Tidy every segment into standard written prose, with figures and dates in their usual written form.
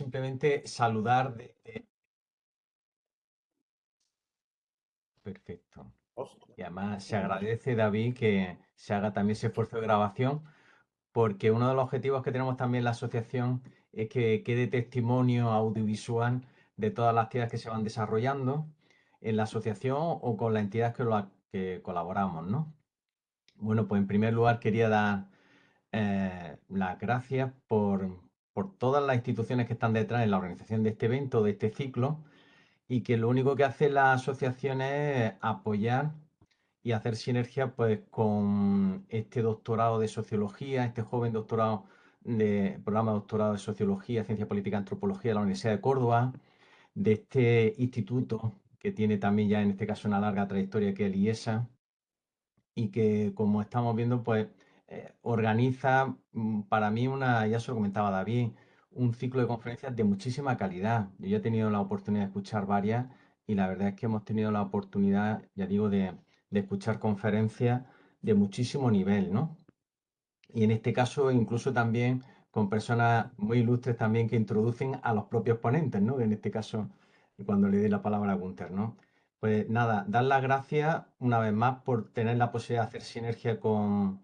simplemente saludar Perfecto. Y además se agradece, David, que se haga también ese esfuerzo de grabación, porque uno de los objetivos que tenemos también en la asociación es que quede testimonio audiovisual de todas las actividades que se van desarrollando en la asociación o con las entidades que colaboramos, ¿no? Bueno, pues en primer lugar quería dar las gracias por todas las instituciones que están detrás en la organización de este evento, de este ciclo, y que lo único que hace la asociación es apoyar y hacer sinergia pues con este doctorado de sociología, este joven doctorado de programa de doctorado de sociología, ciencia política, antropología de la Universidad de Córdoba, de este instituto que tiene también ya en este caso una larga trayectoria que es el IESA y que como estamos viendo pues organiza para mí ya se lo comentaba David, un ciclo de conferencias de muchísima calidad. Yo ya he tenido la oportunidad de escuchar varias y la verdad es que hemos tenido la oportunidad, ya digo, de escuchar conferencias de muchísimo nivel, ¿no? Y en este caso incluso también con personas muy ilustres también que introducen a los propios ponentes, ¿no? En este caso, cuando le doy la palabra a Gunther, ¿no? Pues nada, dar las gracias una vez más por tener la posibilidad de hacer sinergia con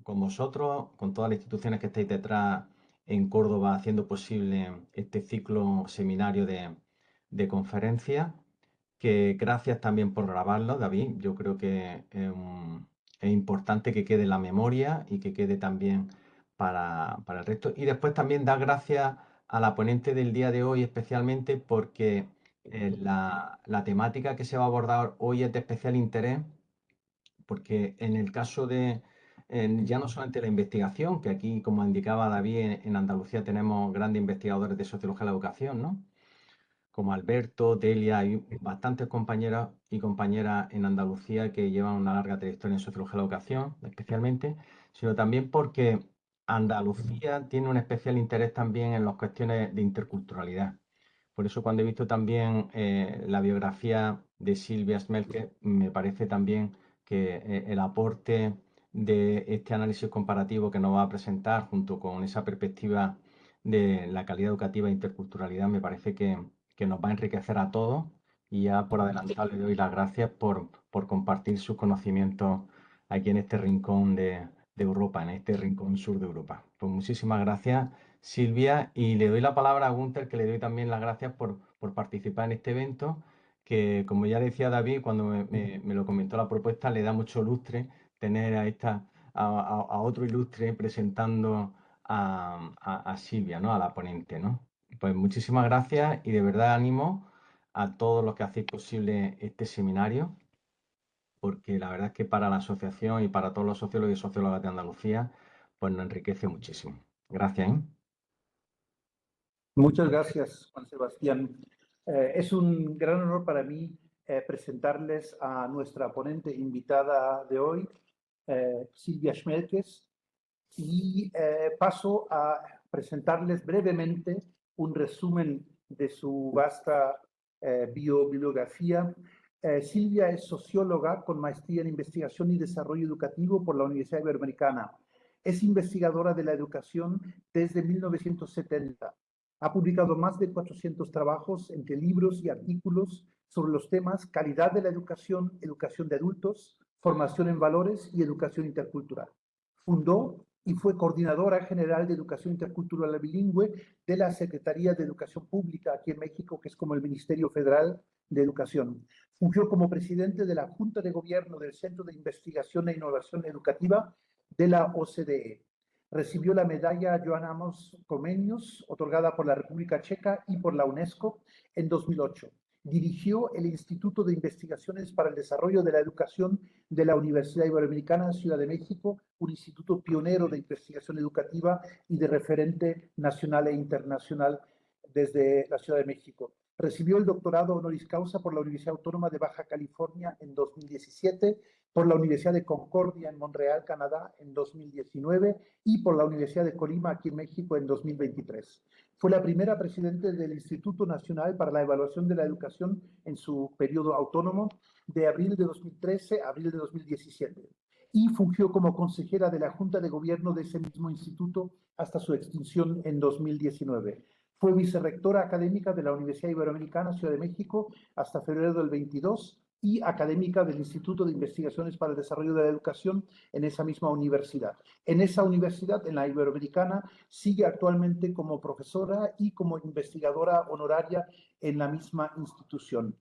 vosotros, con todas las instituciones que estáis detrás en Córdoba, haciendo posible este ciclo seminario de conferencias. Que gracias también por grabarlo, David. Yo creo que es importante que quede en la memoria y que quede también para el resto. Y después también dar gracias a la ponente del día de hoy, especialmente porque la temática que se va a abordar hoy es de especial interés, porque en el caso ya no solamente la investigación, que aquí, como indicaba David, en Andalucía tenemos grandes investigadores de sociología de la educación, ¿no? Como Alberto, Delia y bastantes compañeras y compañeras en Andalucía que llevan una larga trayectoria en sociología de la educación, especialmente, sino también porque Andalucía tiene un especial interés también en las cuestiones de interculturalidad. Por eso cuando he visto también la biografía de Silvia Smelke, me parece también que el aporte de este análisis comparativo que nos va a presentar junto con esa perspectiva de la calidad educativa e interculturalidad me parece que nos va a enriquecer a todos y ya por adelantado le doy las gracias por compartir sus conocimientos aquí en este rincón de Europa, en este rincón sur de Europa. Pues muchísimas gracias, Silvia, y le doy la palabra a Gunther, que le doy también las gracias por participar en este evento, que como ya decía David, cuando me lo comentó la propuesta, le da mucho lustre tener a otro ilustre presentando a Silvia, ¿no? A la ponente, ¿no? Pues muchísimas gracias y de verdad animo a todos los que hacéis posible este seminario, porque la verdad es que para la asociación y para todos los sociólogos y sociólogas de Andalucía, pues nos enriquece muchísimo. Gracias, ¿eh? Muchas gracias, Juan Sebastián. Es un gran honor para mí presentarles a nuestra ponente invitada de hoy, Silvia Schmelkes, y paso a presentarles brevemente un resumen de su vasta bibliografía. Silvia es socióloga con maestría en investigación y desarrollo educativo por la Universidad Iberoamericana. Es investigadora de la educación desde 1970. Ha publicado más de 400 trabajos entre libros y artículos sobre los temas calidad de la educación, educación de adultos, formación en valores y educación intercultural. Fundó y fue coordinadora general de Educación Intercultural Bilingüe de la Secretaría de Educación Pública aquí en México, que es como el Ministerio Federal de Educación. Fungió como presidente de la Junta de Gobierno del Centro de Investigación e Innovación Educativa de la OCDE. Recibió la medalla Joan Amos Comenius, otorgada por la República Checa y por la UNESCO en 2008. Dirigió el Instituto de Investigaciones para el Desarrollo de la Educación de la Universidad Iberoamericana Ciudad de México, un instituto pionero de investigación educativa y de referente nacional e internacional desde la Ciudad de México. Recibió el doctorado honoris causa por la Universidad Autónoma de Baja California en 2017, por la Universidad de Concordia en Montreal, Canadá, en 2019 y por la Universidad de Colima, aquí en México, en 2023. Fue la primera presidente del Instituto Nacional para la Evaluación de la Educación en su periodo autónomo, de abril de 2013 a abril de 2017. y fungió como consejera de la Junta de Gobierno de ese mismo instituto hasta su extinción en 2019. Fue vicerrectora académica de la Universidad Iberoamericana Ciudad de México hasta febrero del 22 y académica del Instituto de Investigaciones para el Desarrollo de la Educación en esa misma universidad. En esa universidad, en la Iberoamericana, sigue actualmente como profesora y como investigadora honoraria en la misma institución.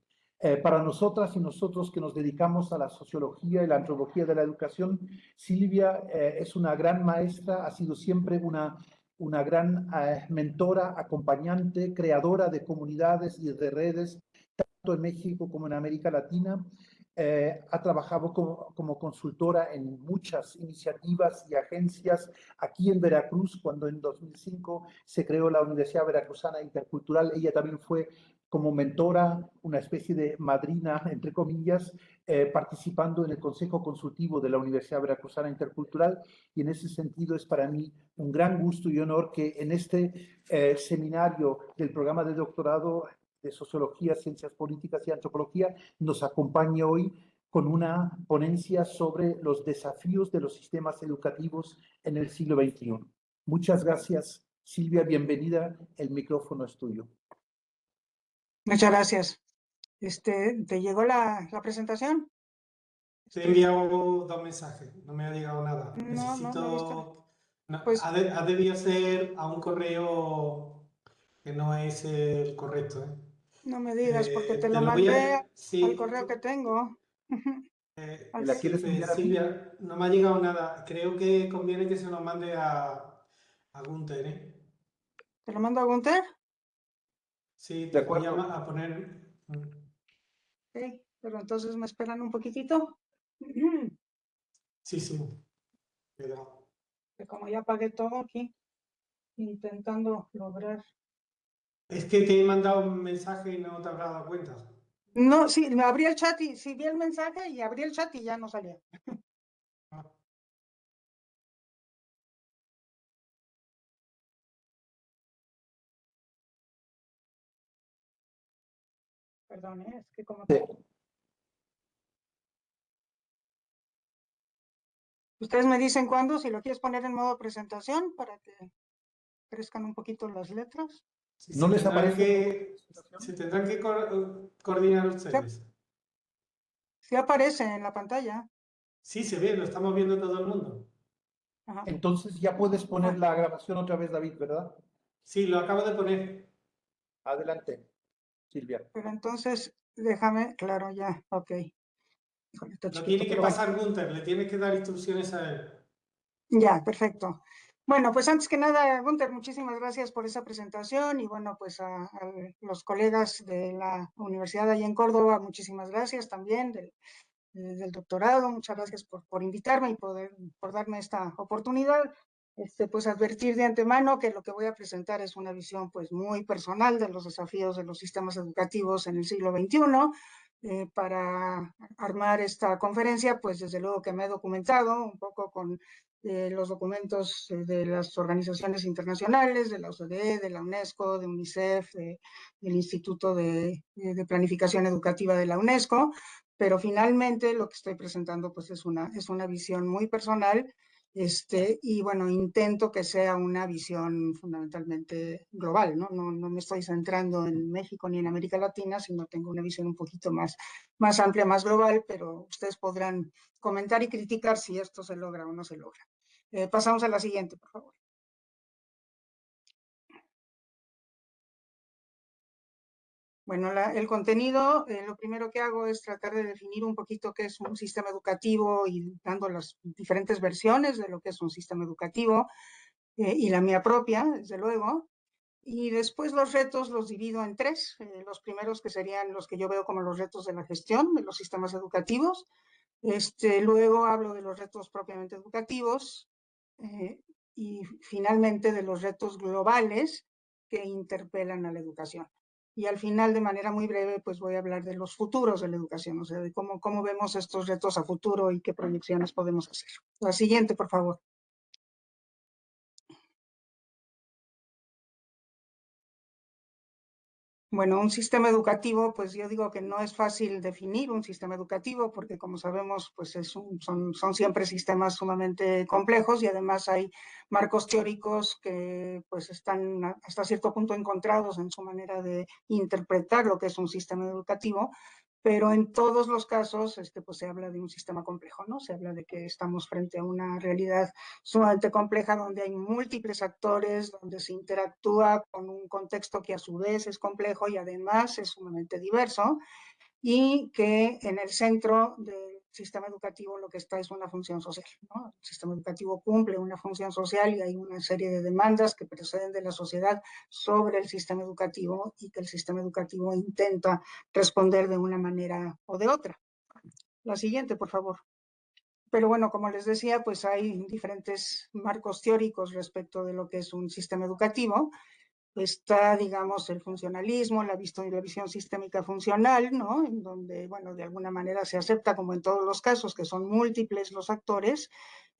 Para nosotras y nosotros que nos dedicamos a la sociología y la antropología de la educación, Silvia es una gran maestra, ha sido siempre una gran mentora, acompañante, creadora de comunidades y de redes, tanto en México como en América Latina. Ha trabajado como consultora en muchas iniciativas y agencias aquí en Veracruz, cuando en 2005 se creó la Universidad Veracruzana Intercultural. Ella también fue como mentora, una especie de madrina, entre comillas, participando en el Consejo Consultivo de la Universidad Veracruzana Intercultural, y en ese sentido es para mí un gran gusto y honor que en este seminario del programa de doctorado de Sociología, Ciencias Políticas y Antropología nos acompañe hoy con una ponencia sobre los desafíos de los sistemas educativos en el siglo XXI. Muchas gracias, Silvia, bienvenida, el micrófono es tuyo. Muchas gracias. ¿Te llegó la presentación? Te he enviado 2 mensajes, no me ha llegado nada. No he visto. Pues, Ha debido ser a un correo que no es el correcto, ¿eh? no me digas, porque te Te lo lo voy mandé a... al Sí, correo que tengo. ¿Me la quieres enviar a mí? Silvia, no me ha llegado nada. Creo que conviene que se lo mande a Gunther, ¿eh? ¿Te lo mando a Gunther? Sí, De te voy acuerdo. a poner... Sí, pero entonces me esperan un poquitito. Sí, sí. Cuidado. Que como ya pagué todo aquí, intentando lograr. Es que te he mandado un mensaje y no te habrás dado cuenta. No, sí, me abrí el chat y sí vi el mensaje y abrí el chat y ya no salía. Perdón, es que como... Sí. Ustedes me dicen cuándo, si lo quieres poner en modo presentación para que crezcan un poquito las letras. Sí, ¿No les aparece? se tendrán que coordinar ustedes. Sí aparece en la pantalla. Sí, se ve, lo estamos viendo todo el mundo. Ajá. Entonces ya puedes poner la grabación otra vez, David, ¿verdad? Sí, lo acabo de poner. Adelante, Silvia. Pero entonces, déjame, claro, ya, ok. Híjole, está Lo chiquito, tiene que pero bueno. pasar Gunther, le tienes que dar instrucciones a él. Ya, perfecto. Bueno, pues antes que nada, Gunther, muchísimas gracias por esa presentación y bueno, pues a los colegas de la Universidad de allá en Córdoba, muchísimas gracias también del doctorado, muchas gracias por invitarme y por darme esta oportunidad. Pues advertir de antemano que lo que voy a presentar es una visión pues muy personal de los desafíos de los sistemas educativos en el siglo XXI. Para armar esta conferencia, pues desde luego que me he documentado un poco con los documentos de las organizaciones internacionales, de la OCDE, de la UNESCO, de UNICEF, del Instituto de Planificación Educativa de la UNESCO, pero finalmente lo que estoy presentando pues es una visión muy personal, y bueno, intento que sea una visión fundamentalmente global, ¿no? No me estoy centrando en México ni en América Latina, sino tengo una visión un poquito más amplia, más global, pero ustedes podrán comentar y criticar si esto se logra o no se logra. Pasamos a la siguiente, por favor. Bueno, el contenido, lo primero que hago es tratar de definir un poquito qué es un sistema educativo y dando las diferentes versiones de lo que es un sistema educativo y la mía propia, desde luego. Y después los retos los divido en 3. Los primeros que serían los que yo veo como los retos de la gestión de los sistemas educativos. Luego hablo de los retos propiamente educativos y finalmente de los retos globales que interpelan a la educación. Y al final, de manera muy breve, pues voy a hablar de los futuros de la educación, o sea, de cómo vemos estos retos a futuro y qué proyecciones podemos hacer. La siguiente, por favor. Bueno, un sistema educativo, pues yo digo que no es fácil definir un sistema educativo porque como sabemos, pues son siempre sistemas sumamente complejos y además hay marcos teóricos que pues están hasta cierto punto encontrados en su manera de interpretar lo que es un sistema educativo. Pero en todos los casos, pues se habla de un sistema complejo, ¿no? Se habla de que estamos frente a una realidad sumamente compleja donde hay múltiples actores, donde se interactúa con un contexto que a su vez es complejo y además es sumamente diverso, y que en el centro del sistema educativo lo que está es una función social, ¿no? El sistema educativo cumple una función social y hay una serie de demandas que proceden de la sociedad sobre el sistema educativo y que el sistema educativo intenta responder de una manera o de otra. La siguiente, por favor. Pero bueno, como les decía, pues hay diferentes marcos teóricos respecto de lo que es un sistema educativo. Está, digamos, el funcionalismo, la visión sistémica funcional, ¿no? En donde, bueno, de alguna manera se acepta, como en todos los casos, que son múltiples los actores,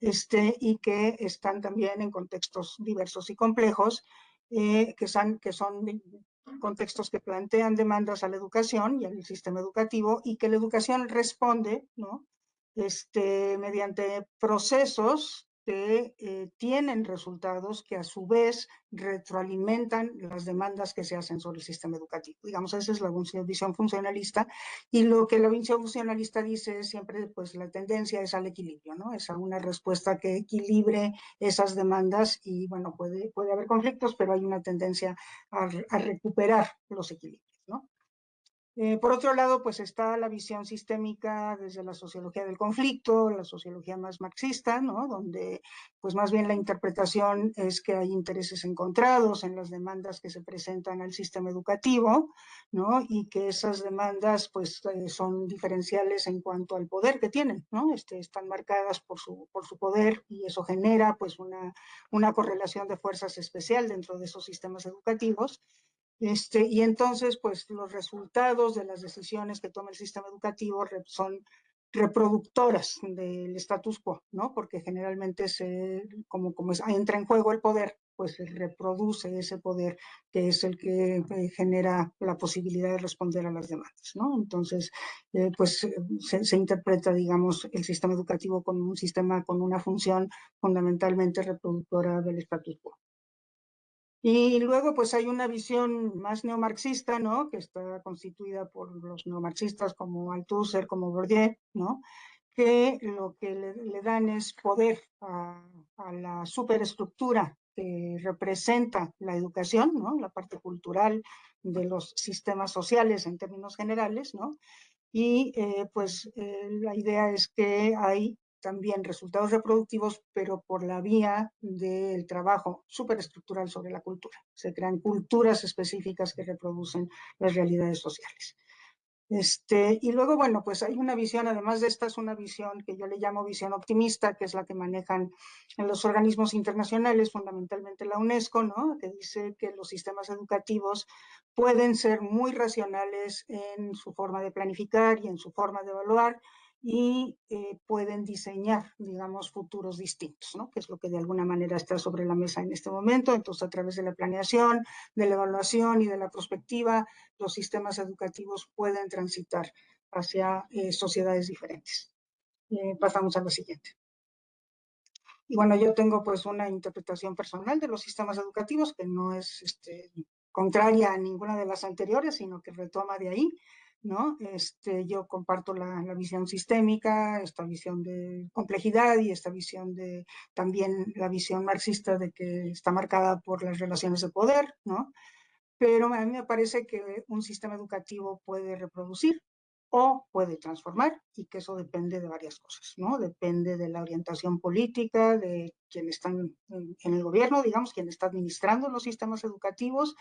y que están también en contextos diversos y complejos, que son contextos que plantean demandas a la educación y al sistema educativo, y que la educación responde, ¿no? Mediante procesos que tienen resultados que a su vez retroalimentan las demandas que se hacen sobre el sistema educativo. Digamos, esa es la visión funcionalista, y lo que la visión funcionalista dice es siempre, pues la tendencia es al equilibrio, ¿no? Es a una respuesta que equilibre esas demandas y, bueno, puede haber conflictos, pero hay una tendencia a recuperar los equilibrios, ¿no? Por otro lado, pues está la visión sistémica desde la sociología del conflicto, la sociología más marxista, ¿no? Donde pues más bien la interpretación es que hay intereses encontrados en las demandas que se presentan al sistema educativo, ¿no? Y que esas demandas pues son diferenciales en cuanto al poder que tienen, ¿no? Están marcadas por su poder y eso genera pues una correlación de fuerzas especial dentro de esos sistemas educativos. Y entonces, pues los resultados de las decisiones que toma el sistema educativo son reproductoras del status quo, ¿no? Porque generalmente como entra en juego el poder, pues se reproduce ese poder que es el que genera la posibilidad de responder a las demandas, ¿no? Entonces, se interpreta, digamos, el sistema educativo como un sistema con una función fundamentalmente reproductora del status quo. Y luego, pues hay una visión más neomarxista, ¿no? Que está constituida por los neomarxistas como Althusser, como Bourdieu, ¿no? Que lo que le dan es poder a la superestructura que representa la educación, ¿no? La parte cultural de los sistemas sociales en términos generales, ¿no? Y la idea es que hay también resultados reproductivos, pero por la vía del trabajo superestructural sobre la cultura. Se crean culturas específicas que reproducen las realidades sociales. Y luego, bueno, pues hay una visión, además de esta, es una visión que yo le llamo visión optimista, que es la que manejan en los organismos internacionales, fundamentalmente la UNESCO, ¿no? Que dice que los sistemas educativos pueden ser muy racionales en su forma de planificar y en su forma de evaluar, y pueden diseñar, digamos, futuros distintos, ¿no? Que es lo que de alguna manera está sobre la mesa en este momento. Entonces, a través de la planeación, de la evaluación y de la prospectiva, los sistemas educativos pueden transitar hacia sociedades diferentes. Pasamos a la siguiente. Y bueno, yo tengo pues una interpretación personal de los sistemas educativos que no es contraria a ninguna de las anteriores, sino que retoma de ahí, ¿no? Yo comparto la visión sistémica, esta visión de complejidad y esta visión de también la visión marxista de que está marcada por las relaciones de poder, ¿no? Pero a mí me parece que un sistema educativo puede reproducir o puede transformar, y que eso depende de varias cosas, ¿no? Depende de la orientación política de quienes están en el gobierno, digamos, quien está administrando los sistemas educativos,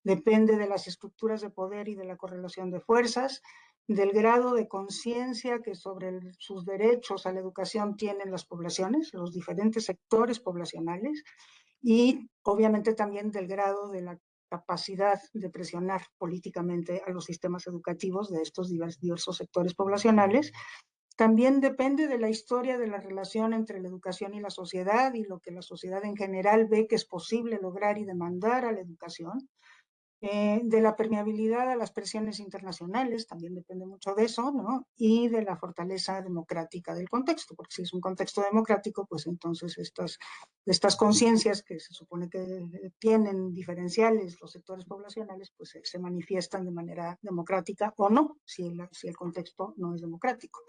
depende de las estructuras de poder y de la correlación de fuerzas, del grado de conciencia que sobre sus derechos a la educación tienen las poblaciones, los diferentes sectores poblacionales, y obviamente también del grado de la capacidad de presionar políticamente a los sistemas educativos de estos diversos sectores poblacionales. También depende de la historia de la relación entre la educación y la sociedad y lo que la sociedad en general ve que es posible lograr y demandar a la educación. de la permeabilidad a las presiones internacionales, también depende mucho de eso, ¿no? Y de la fortaleza democrática del contexto, porque si es un contexto democrático, pues entonces estas conciencias que se supone que tienen diferenciales los sectores poblacionales, pues se manifiestan de manera democrática o no, si el contexto no es democrático.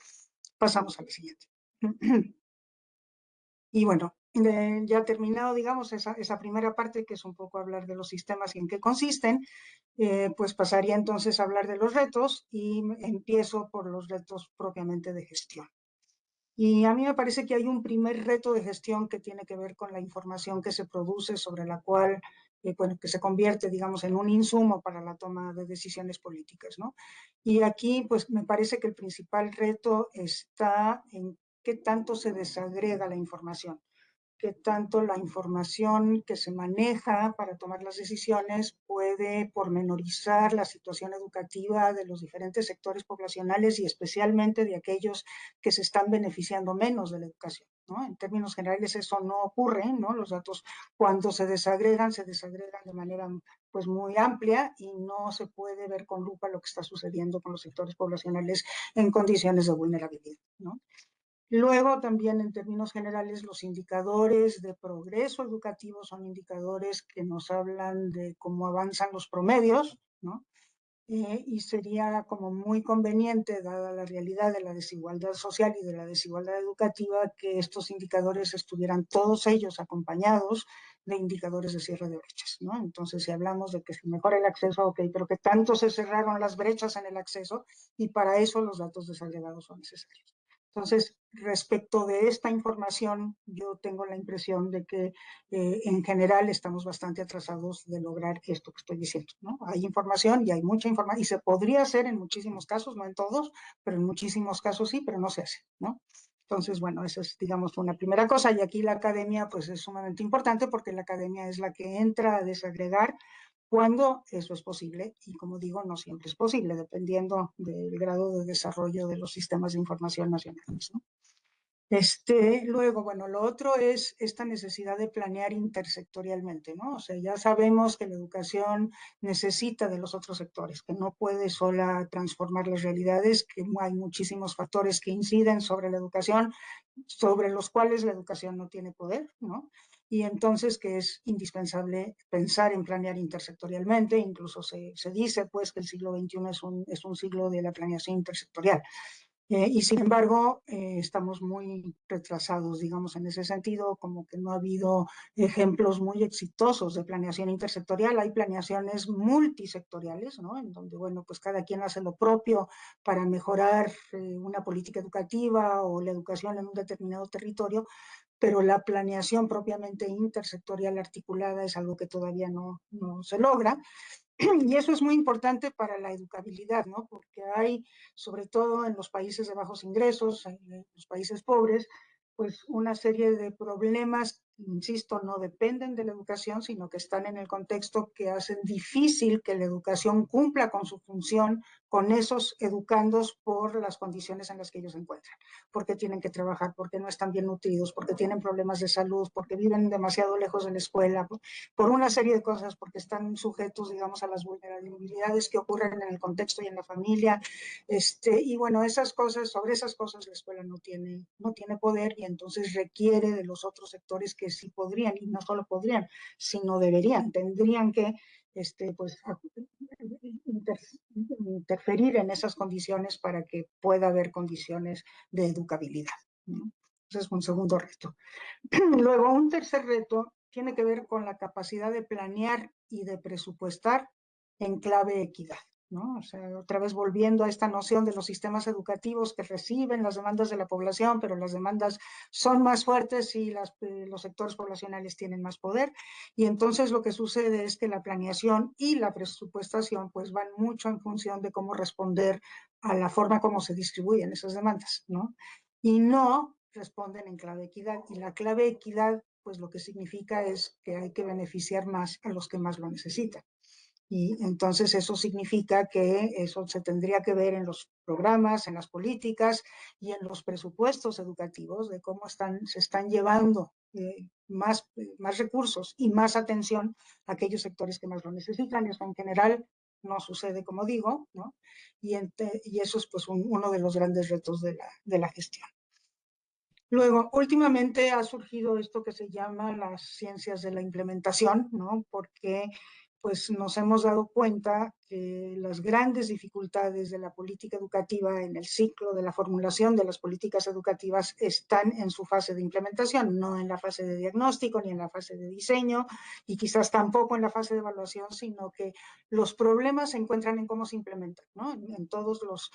Pasamos a la siguiente. Y bueno, ya terminado, digamos, esa primera parte, que es un poco hablar de los sistemas y en qué consisten, pues pasaría entonces a hablar de los retos y empiezo por los retos propiamente de gestión. Y a mí me parece que hay un primer reto de gestión que tiene que ver con la información que se produce, sobre la cual, bueno, que se convierte, digamos, en un insumo para la toma de decisiones políticas, ¿no? Y aquí, pues, me parece que el principal reto está en qué tanto se desagrega la información, qué tanto la información que se maneja para tomar las decisiones puede pormenorizar la situación educativa de los diferentes sectores poblacionales y especialmente de aquellos que se están beneficiando menos de la educación, ¿no? En términos generales eso no ocurre, ¿no? Los datos, cuando se desagregan de manera pues muy amplia y no se puede ver con lupa lo que está sucediendo con los sectores poblacionales en condiciones de vulnerabilidad, ¿no? Luego también, en términos generales, los indicadores de progreso educativo son indicadores que nos hablan de cómo avanzan los promedios, ¿no? Y sería como muy conveniente, dada la realidad de la desigualdad social y de la desigualdad educativa, que estos indicadores estuvieran todos ellos acompañados de indicadores de cierre de brechas, ¿no? Entonces, si hablamos de que se mejora el acceso, ok, pero que tanto se cerraron las brechas en el acceso, y para eso los datos desagregados son necesarios. Entonces, respecto de esta información, yo tengo la impresión de que en general estamos bastante atrasados de lograr esto que estoy diciendo, ¿no? Hay información y hay mucha información y se podría hacer en muchísimos casos, no en todos, pero en muchísimos casos sí, pero no se hace, ¿no? Entonces, bueno, esa es, digamos, una primera cosa, y aquí la academia pues es sumamente importante porque la academia es la que entra a desagregar cuando eso es posible, y como digo, no siempre es posible, dependiendo del grado de desarrollo de los sistemas de información nacionales, ¿no? Luego, bueno, lo otro es esta necesidad de planear intersectorialmente, ¿no? O sea, ya sabemos que la educación necesita de los otros sectores, que no puede sola transformar las realidades, que hay muchísimos factores que inciden sobre la educación, sobre los cuales la educación no tiene poder, ¿no? Y entonces que es indispensable pensar en planear intersectorialmente, incluso se dice pues que el siglo XXI es un siglo de la planeación intersectorial. Y sin embargo, estamos muy retrasados, digamos, en ese sentido, como que no ha habido ejemplos muy exitosos de planeación intersectorial. Hay planeaciones multisectoriales, ¿no? En donde, bueno, pues cada quien hace lo propio para mejorar una política educativa o la educación en un determinado territorio, pero la planeación propiamente intersectorial articulada es algo que todavía no se logra. Y eso es muy importante para la educabilidad, ¿no? Porque hay, sobre todo en los países de bajos ingresos, en los países pobres, pues una serie de problemas, insisto, no dependen de la educación, sino que están en el contexto que hacen difícil que la educación cumpla con su función con esos educandos por las condiciones en las que ellos se encuentran, porque tienen que trabajar, porque no están bien nutridos, porque tienen problemas de salud, porque viven demasiado lejos de la escuela, por una serie de cosas, porque están sujetos, digamos, a las vulnerabilidades que ocurren en el contexto y en la familia. Y bueno, sobre esas cosas la escuela no tiene poder, y entonces requiere de los otros sectores que sí podrían, y no solo podrían, sino tendrían que pues, interferir en esas condiciones para que pueda haber condiciones de educabilidad, ¿no? Ese es un segundo reto. Luego, un tercer reto tiene que ver con la capacidad de planear y de presupuestar en clave equidad, ¿no? O sea, otra vez volviendo a esta noción de los sistemas educativos que reciben las demandas de la población, pero las demandas son más fuertes y los sectores poblacionales tienen más poder. Y entonces lo que sucede es que la planeación y la presupuestación pues van mucho en función de cómo responder a la forma como se distribuyen esas demandas, ¿no? Y no responden en clave equidad. Y la clave equidad, pues lo que significa es que hay que beneficiar más a los que más lo necesitan. Y entonces eso significa que eso se tendría que ver en los programas, en las políticas y en los presupuestos educativos de cómo se están llevando más recursos y más atención a aquellos sectores que más lo necesitan. Eso en general no sucede, como digo, ¿no? Y eso es pues uno de los grandes retos de la gestión. Luego, últimamente ha surgido esto que se llama las ciencias de la implementación, ¿no? Porque pues nos hemos dado cuenta que las grandes dificultades de la política educativa en el ciclo de la formulación de las políticas educativas están en su fase de implementación, no en la fase de diagnóstico ni en la fase de diseño y quizás tampoco en la fase de evaluación, sino que los problemas se encuentran en cómo se implementan, ¿no? En todos los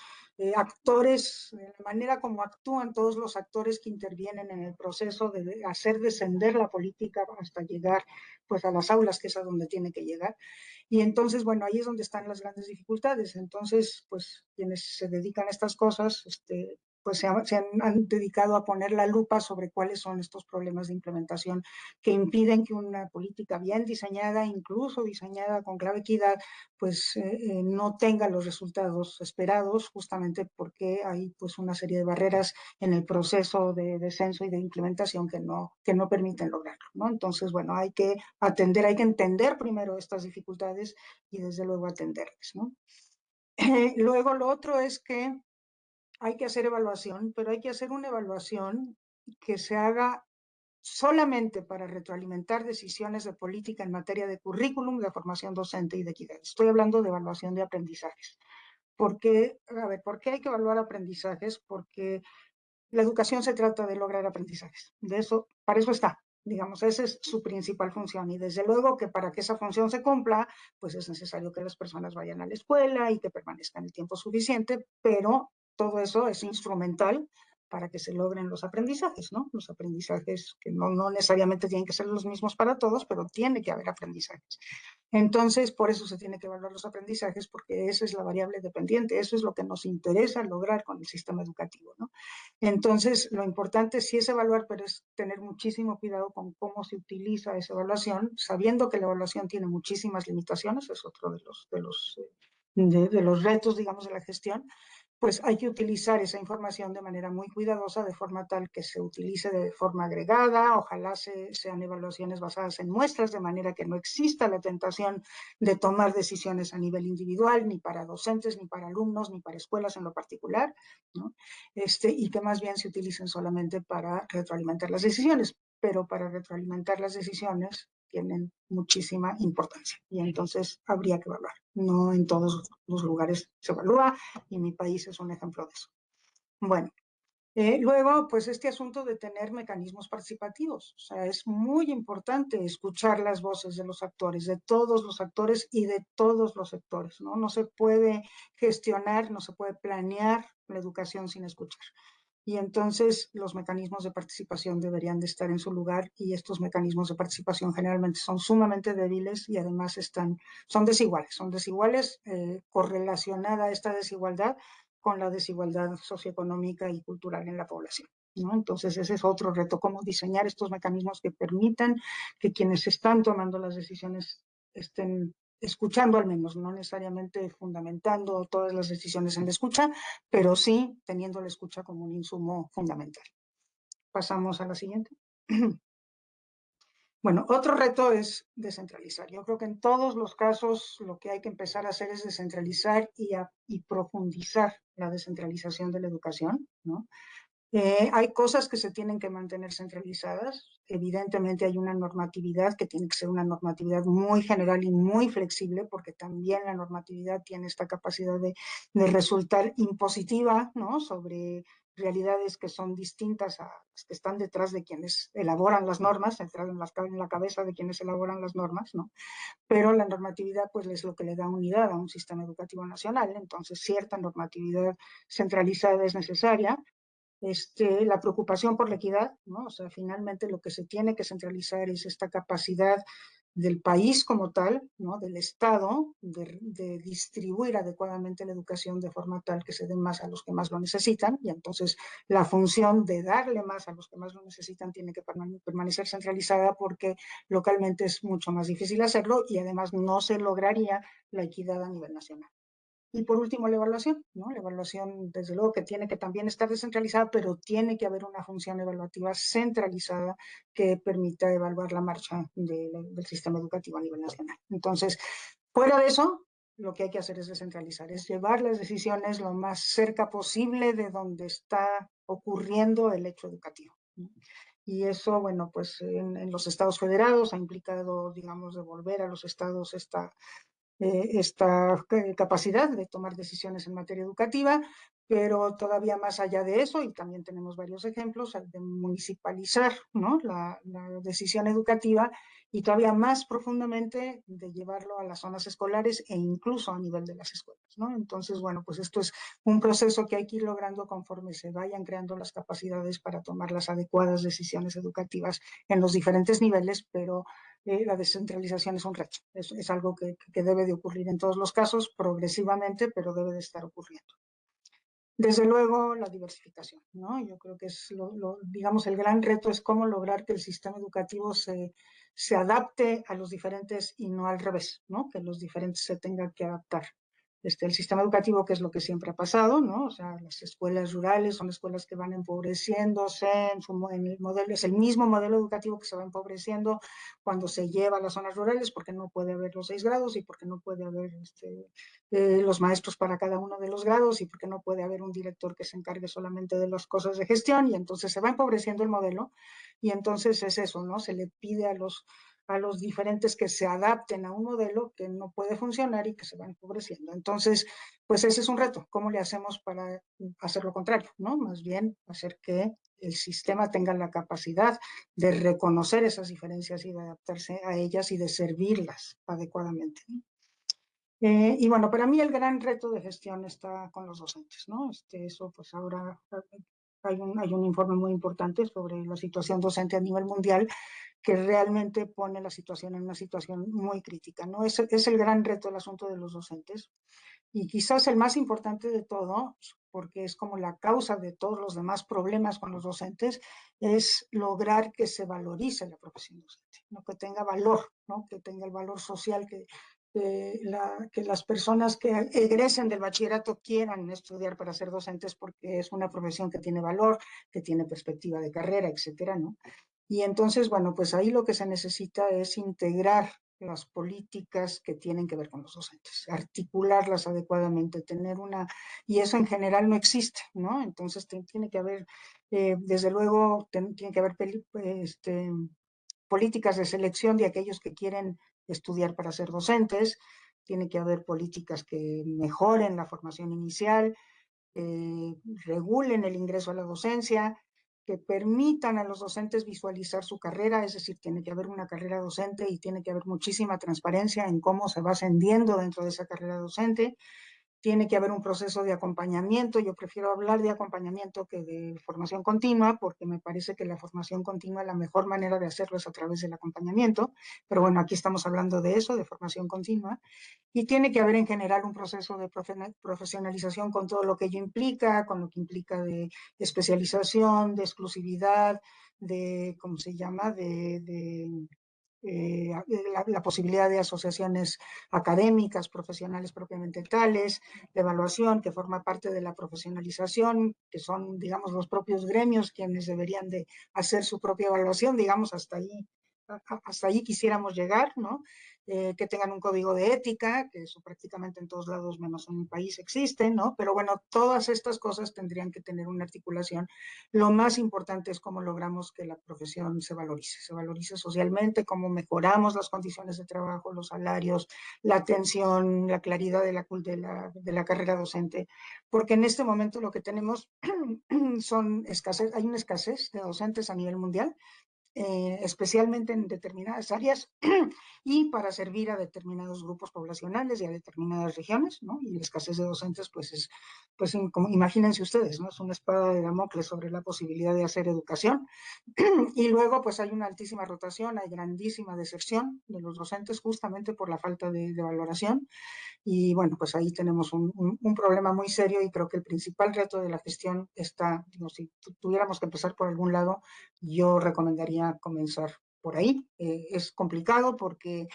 actores, la manera como actúan todos los actores que intervienen en el proceso de hacer descender la política hasta llegar pues a las aulas, que es a donde tiene que llegar. Y entonces, bueno, ahí es donde están las grandes dificultades. Entonces, pues quienes se dedican a estas cosas, pues han dedicado a poner la lupa sobre cuáles son estos problemas de implementación que impiden que una política bien diseñada, incluso diseñada con clave equidad, pues no tenga los resultados esperados, justamente porque hay pues una serie de barreras en el proceso de descenso y de implementación que no permiten lograrlo, ¿no? Entonces, bueno, hay que atender, hay que entender primero estas dificultades y desde luego atenderlas, ¿no? Luego lo otro es que hay que hacer evaluación, pero hay que hacer una evaluación que se haga solamente para retroalimentar decisiones de política en materia de currículum, de formación docente y de equidad. Estoy hablando de evaluación de aprendizajes. ¿Por qué hay que evaluar aprendizajes? Porque la educación se trata de lograr aprendizajes. Para eso está. Digamos, esa es su principal función. Y desde luego que para que esa función se cumpla, pues es necesario que las personas vayan a la escuela y que permanezcan el tiempo suficiente, pero todo eso es instrumental para que se logren los aprendizajes, ¿no? Los aprendizajes que no necesariamente tienen que ser los mismos para todos, pero tiene que haber aprendizajes. Entonces, por eso se tiene que evaluar los aprendizajes, porque esa es la variable dependiente, eso es lo que nos interesa lograr con el sistema educativo, ¿no? Entonces, lo importante sí es evaluar, pero es tener muchísimo cuidado con cómo se utiliza esa evaluación, sabiendo que la evaluación tiene muchísimas limitaciones, es otro de los retos, digamos, de la gestión, pues hay que utilizar esa información de manera muy cuidadosa, de forma tal que se utilice de forma agregada, ojalá sean evaluaciones basadas en muestras, de manera que no exista la tentación de tomar decisiones a nivel individual, ni para docentes, ni para alumnos, ni para escuelas en lo particular, ¿no? Y que más bien se utilicen solamente para retroalimentar las decisiones, pero para retroalimentar las decisiones tienen muchísima importancia y entonces habría que evaluar. No en todos los lugares se evalúa y mi país es un ejemplo de eso. Bueno, luego, pues este asunto de tener mecanismos participativos, o sea, es muy importante escuchar las voces de los actores, de todos los actores y de todos los sectores, ¿no? No se puede gestionar, no se puede planear la educación sin escuchar. Y entonces los mecanismos de participación deberían de estar en su lugar y estos mecanismos de participación generalmente son sumamente débiles y además son desiguales, correlacionada esta desigualdad con la desigualdad socioeconómica y cultural en la población, ¿no? Entonces ese es otro reto, cómo diseñar estos mecanismos que permitan que quienes están tomando las decisiones estén escuchando al menos, no necesariamente fundamentando todas las decisiones en la escucha, pero sí teniendo la escucha como un insumo fundamental. Pasamos a la siguiente. Bueno, otro reto es descentralizar. Yo creo que en todos los casos lo que hay que empezar a hacer es descentralizar y profundizar la descentralización de la educación, ¿no? Hay cosas que se tienen que mantener centralizadas. Evidentemente hay una normatividad que tiene que ser una normatividad muy general y muy flexible, porque también la normatividad tiene esta capacidad de resultar impositiva, ¿no? Sobre realidades que son distintas a las que están detrás de quienes elaboran las normas, entrar en la cabeza de quienes elaboran las normas, ¿no? Pero la normatividad pues es lo que le da unidad a un sistema educativo nacional, entonces cierta normatividad centralizada es necesaria. La preocupación por la equidad, ¿no? O sea, finalmente lo que se tiene que centralizar es esta capacidad del país como tal, ¿no? Del Estado, de distribuir adecuadamente la educación de forma tal que se dé más a los que más lo necesitan, y entonces la función de darle más a los que más lo necesitan tiene que permanecer centralizada porque localmente es mucho más difícil hacerlo y además no se lograría la equidad a nivel nacional. Y por último, la evaluación, ¿no? La evaluación, desde luego, que tiene que también estar descentralizada, pero tiene que haber una función evaluativa centralizada que permita evaluar la marcha del sistema educativo a nivel nacional. Entonces, fuera de eso, lo que hay que hacer es descentralizar, es llevar las decisiones lo más cerca posible de donde está ocurriendo el hecho educativo, ¿no? Y eso, bueno, pues en los estados federados ha implicado, digamos, devolver a los estados esta capacidad de tomar decisiones en materia educativa, pero todavía más allá de eso, y también tenemos varios ejemplos, de municipalizar, ¿no? la decisión educativa y todavía más profundamente de llevarlo a las zonas escolares e incluso a nivel de las escuelas, ¿no? Entonces, bueno, pues esto es un proceso que hay que ir logrando conforme se vayan creando las capacidades para tomar las adecuadas decisiones educativas en los diferentes niveles, pero la descentralización es un reto, es algo que debe de ocurrir en todos los casos progresivamente, pero debe de estar ocurriendo. Desde luego, la diversificación, ¿no? Yo creo que es, digamos, el gran reto es cómo lograr que el sistema educativo se adapte a los diferentes y no al revés, ¿no? Que los diferentes se tengan que adaptar. El sistema educativo, que es lo que siempre ha pasado, ¿no? O sea, las escuelas rurales son escuelas que van empobreciéndose en el modelo, es el mismo modelo educativo que se va empobreciendo cuando se lleva a las zonas rurales porque no puede haber los 6 grados y porque no puede haber los maestros para cada uno de los grados y porque no puede haber un director que se encargue solamente de las cosas de gestión y entonces se va empobreciendo el modelo y entonces es eso, ¿no? Se le pide a los diferentes que se adapten a un modelo que no puede funcionar y que se va empobreciendo. Entonces, pues ese es un reto. ¿Cómo le hacemos para hacer lo contrario, ¿no? Más bien hacer que el sistema tenga la capacidad de reconocer esas diferencias y de adaptarse a ellas y de servirlas adecuadamente, ¿no? Y bueno, para mí el gran reto de gestión está con los docentes, ¿no? Eso pues ahora hay un informe muy importante sobre la situación docente a nivel mundial que realmente pone la situación en una situación muy crítica, ¿no? Es el gran reto el asunto de los docentes y quizás el más importante de todo, porque es como la causa de todos los demás problemas con los docentes, es lograr que se valorice la profesión docente, ¿no? Que tenga valor, ¿no? Que tenga el valor social, que las personas que egresen del bachillerato quieran estudiar para ser docentes porque es una profesión que tiene valor, que tiene perspectiva de carrera, etcétera, ¿no? Y entonces, bueno, pues ahí lo que se necesita es integrar las políticas que tienen que ver con los docentes, articularlas adecuadamente, y eso en general no existe, ¿no? Entonces tiene que haber, desde luego, tiene que haber políticas de selección de aquellos que quieren estudiar para ser docentes, tiene que haber políticas que mejoren la formación inicial, regulen el ingreso a la docencia, que permitan a los docentes visualizar su carrera, es decir, tiene que haber una carrera docente y tiene que haber muchísima transparencia en cómo se va ascendiendo dentro de esa carrera docente. Tiene que haber un proceso de acompañamiento. Yo prefiero hablar de acompañamiento que de formación continua, porque me parece que la formación continua, la mejor manera de hacerlo es a través del acompañamiento. Pero bueno, aquí estamos hablando de eso, de formación continua. Y tiene que haber en general un proceso de profesionalización con todo lo que ello implica, con lo que implica de especialización, de exclusividad, de, ¿cómo se llama?, la posibilidad de asociaciones académicas, profesionales propiamente tales, la evaluación que forma parte de la profesionalización, que son, digamos, los propios gremios quienes deberían de hacer su propia evaluación, digamos, hasta ahí quisiéramos llegar, ¿no? Que tengan un código de ética, que eso prácticamente en todos lados menos en mi país existe, ¿no? Pero bueno, todas estas cosas tendrían que tener una articulación. Lo más importante es cómo logramos que la profesión se valorice socialmente, cómo mejoramos las condiciones de trabajo, los salarios, la atención, la claridad de la carrera docente, porque en este momento lo que tenemos hay una escasez de docentes a nivel mundial, especialmente en determinadas áreas y para servir a determinados grupos poblacionales y a determinadas regiones, ¿no? Y la escasez de docentes, pues como imagínense ustedes, ¿no? Es una espada de Damocles sobre la posibilidad de hacer educación. Y luego, pues hay una altísima rotación, hay grandísima deserción de los docentes justamente por la falta de valoración. Y bueno, pues ahí tenemos un problema muy serio y creo que el principal reto de la gestión está, digo, si tuviéramos que empezar por algún lado, yo recomendaría comenzar por ahí. Es complicado porque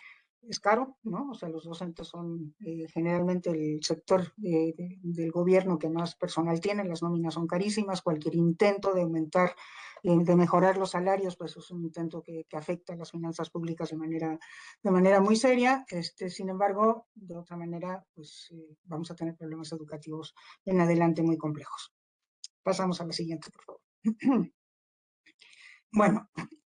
es caro, ¿no? O sea, los docentes son generalmente el sector del gobierno que más personal tiene, las nóminas son carísimas, cualquier intento de aumentar, de mejorar los salarios, pues es un intento que afecta a las finanzas públicas de manera muy seria. Sin embargo, de otra manera, pues vamos a tener problemas educativos en adelante muy complejos. Pasamos a la siguiente, por favor. Bueno,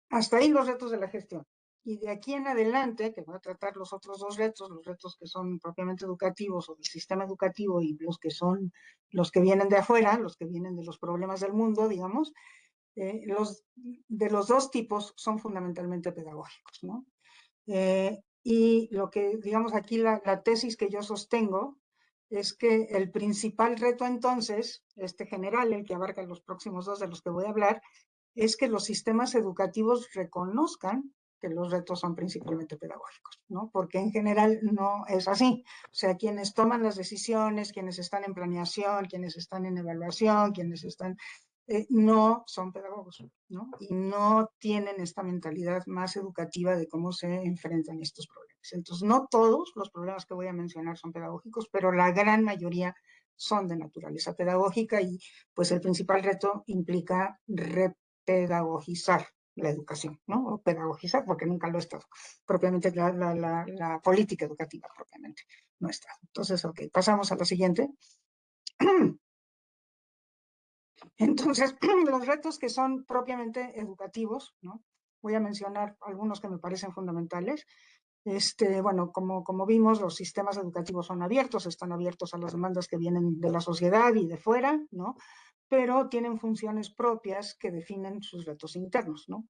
hasta ahí los retos de la gestión. Y de aquí en adelante, que voy a tratar los otros dos retos, los retos que son propiamente educativos o del sistema educativo y los que son los que vienen de afuera, los que vienen de los problemas del mundo, digamos, de los dos tipos son fundamentalmente pedagógicos, ¿no? Y lo que, digamos, aquí la tesis que yo sostengo es que el principal reto entonces, general, el que abarca los próximos dos de los que voy a hablar, es que los sistemas educativos reconozcan que los retos son principalmente pedagógicos, ¿no? Porque en general no es así. O sea, quienes toman las decisiones, quienes están en planeación, quienes están en evaluación, quienes están no son pedagogos, ¿no? Y no tienen esta mentalidad más educativa de cómo se enfrentan estos problemas. Entonces, no todos los problemas que voy a mencionar son pedagógicos, pero la gran mayoría son de naturaleza pedagógica y pues el principal reto implica repedagogizar la educación, ¿no? O pedagogizar, porque nunca lo ha estado. Propiamente la política educativa propiamente no está. Entonces, ok, pasamos a la siguiente. Entonces, los retos que son propiamente educativos, ¿no? Voy a mencionar algunos que me parecen fundamentales. Bueno, como vimos, los sistemas educativos son abiertos, están abiertos a las demandas que vienen de la sociedad y de fuera, ¿no? Pero tienen funciones propias que definen sus retos internos, ¿no?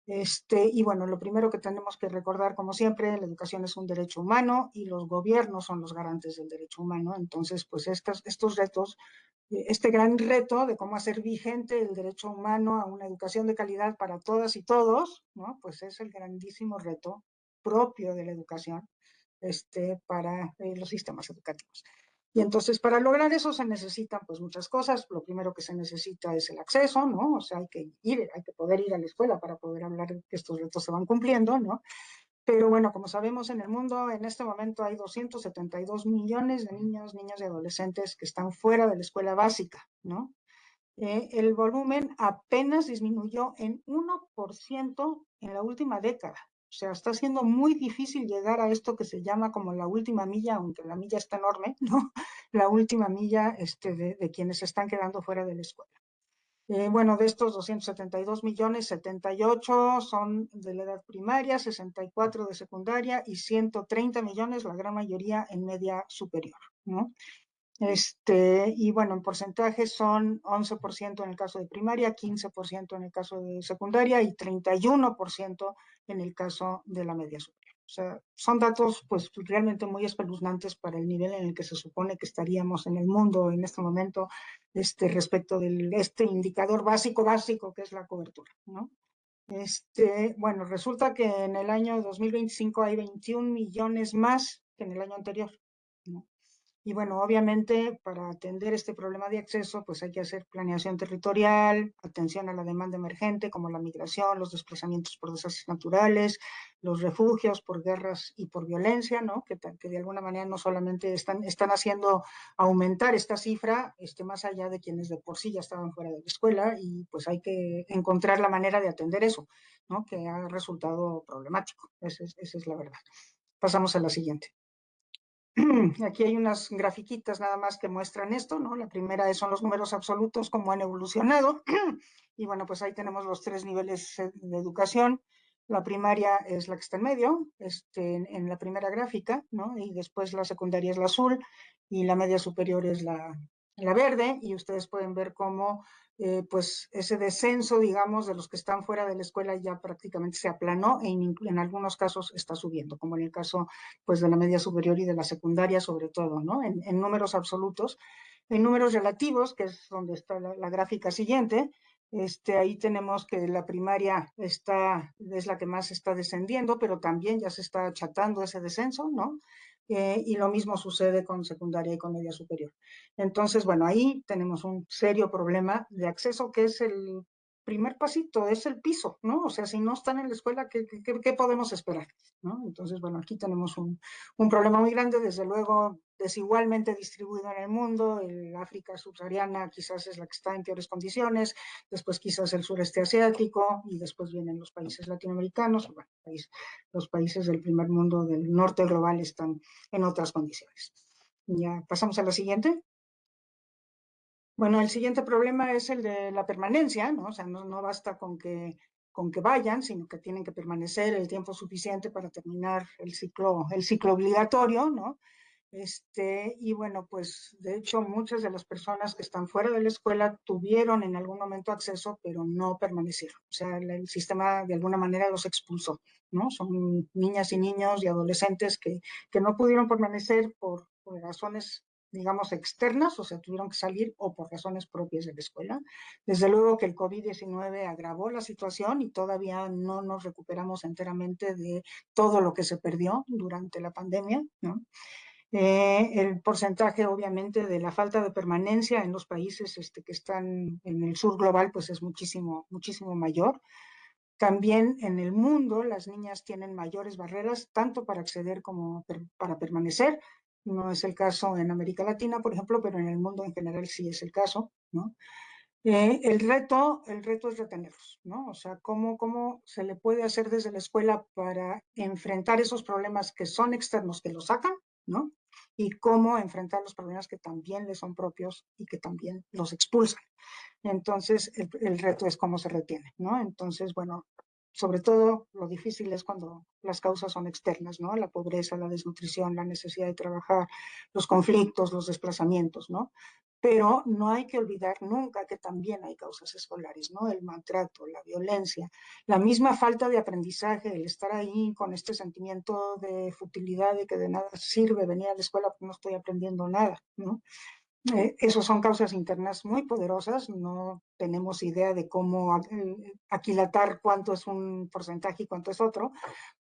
Y bueno, lo primero que tenemos que recordar, como siempre, la educación es un derecho humano y los gobiernos son los garantes del derecho humano. Entonces, pues estos retos, este gran reto de cómo hacer vigente el derecho humano a una educación de calidad para todas y todos, ¿no? Pues es el grandísimo reto propio de la educación para los sistemas educativos. Y entonces para lograr eso se necesitan pues muchas cosas. Lo primero que se necesita es el acceso, ¿no? O sea, hay que poder ir a la escuela para poder hablar de que estos retos se van cumpliendo, ¿no? Pero bueno, como sabemos en el mundo, en este momento hay 272 millones de niños, niñas y adolescentes que están fuera de la escuela básica, ¿no? El volumen apenas disminuyó en 1% en la última década. O sea, está siendo muy difícil llegar a esto que se llama como la última milla, aunque la milla está enorme, ¿no? La última milla de quienes se están quedando fuera de la escuela. Bueno, de estos 272 millones, 78 son de la edad primaria, 64 de secundaria y 130 millones, la gran mayoría en media superior, ¿no? Y bueno, en porcentaje son 11% en el caso de primaria, 15% en el caso de secundaria y 31% en el caso de la media superior. O sea, son datos pues realmente muy espeluznantes para el nivel en el que se supone que estaríamos en el mundo en este momento respecto de este indicador básico que es la cobertura, ¿no? Bueno, resulta que en el año 2025 hay 21 millones más que en el año anterior, ¿no? Y bueno, obviamente para atender este problema de acceso, pues hay que hacer planeación territorial, atención a la demanda emergente como la migración, los desplazamientos por desastres naturales, los refugios por guerras y por violencia, ¿no? Que de alguna manera no solamente están haciendo aumentar esta cifra, más allá de quienes de por sí ya estaban fuera de la escuela y pues hay que encontrar la manera de atender eso, ¿no? Que ha resultado problemático. Esa es la verdad. Pasamos a la siguiente. Aquí hay unas grafiquitas nada más que muestran esto, ¿no? La primera son los números absolutos, cómo han evolucionado. Y bueno, pues ahí tenemos los tres niveles de educación. La primaria es la que está en medio, en la primera gráfica, ¿no? Y después la secundaria es la azul y la media superior es la la verde, y ustedes pueden ver cómo pues ese descenso, digamos, de los que están fuera de la escuela ya prácticamente se aplanó e en algunos casos está subiendo, como en el caso pues de la media superior y de la secundaria sobre todo, ¿no? En números absolutos. En números relativos, que es donde está la gráfica siguiente, ahí tenemos que la primaria es la que más está descendiendo, pero también ya se está achatando ese descenso, ¿no? Y lo mismo sucede con secundaria y con media superior. Entonces, bueno, ahí tenemos un serio problema de acceso que es el primer pasito, es el piso, ¿no? O sea, si no están en la escuela, ¿qué podemos esperar? ¿No? Entonces, bueno, aquí tenemos un problema muy grande, desde luego desigualmente distribuido en el mundo. El África subsahariana quizás es la que está en peores condiciones, después quizás el sureste asiático y después vienen los países latinoamericanos. Bueno, los países del primer mundo, del norte global, están en otras condiciones. Ya pasamos a la siguiente. Bueno, el siguiente problema es el de la permanencia, ¿no? O sea, no basta con que vayan, sino que tienen que permanecer el tiempo suficiente para terminar el ciclo obligatorio, ¿no? Y bueno, pues de hecho muchas de las personas que están fuera de la escuela tuvieron en algún momento acceso, pero no permanecieron. O sea, el sistema de alguna manera los expulsó, ¿no? Son niñas y niños y adolescentes que no pudieron permanecer por razones, digamos, externas, o sea, tuvieron que salir o por razones propias de la escuela. Desde luego que el COVID-19 agravó la situación y todavía no nos recuperamos enteramente de todo lo que se perdió durante la pandemia, ¿no? El porcentaje, obviamente, de la falta de permanencia en los países que están en el sur global, pues es muchísimo, muchísimo mayor. También en el mundo, las niñas tienen mayores barreras, tanto para acceder como para permanecer. No es el caso en América Latina, por ejemplo, pero en el mundo en general sí es el caso, ¿no? El reto es retenerlos, ¿no? O sea, ¿cómo se le puede hacer desde la escuela para enfrentar esos problemas que son externos, que los sacan, ¿no? Y cómo enfrentar los problemas que también les son propios y que también los expulsan. Entonces, el reto es cómo se retiene, ¿no? Entonces, bueno, sobre todo lo difícil es cuando las causas son externas, ¿no? La pobreza, la desnutrición, la necesidad de trabajar, los conflictos, los desplazamientos, ¿no? Pero no hay que olvidar nunca que también hay causas escolares, ¿no? El maltrato, la violencia, la misma falta de aprendizaje, el estar ahí con este sentimiento de futilidad, de que de nada sirve venir a la escuela porque no estoy aprendiendo nada, ¿no? Esas son causas internas muy poderosas, no tenemos idea de cómo aquilatar cuánto es un porcentaje y cuánto es otro,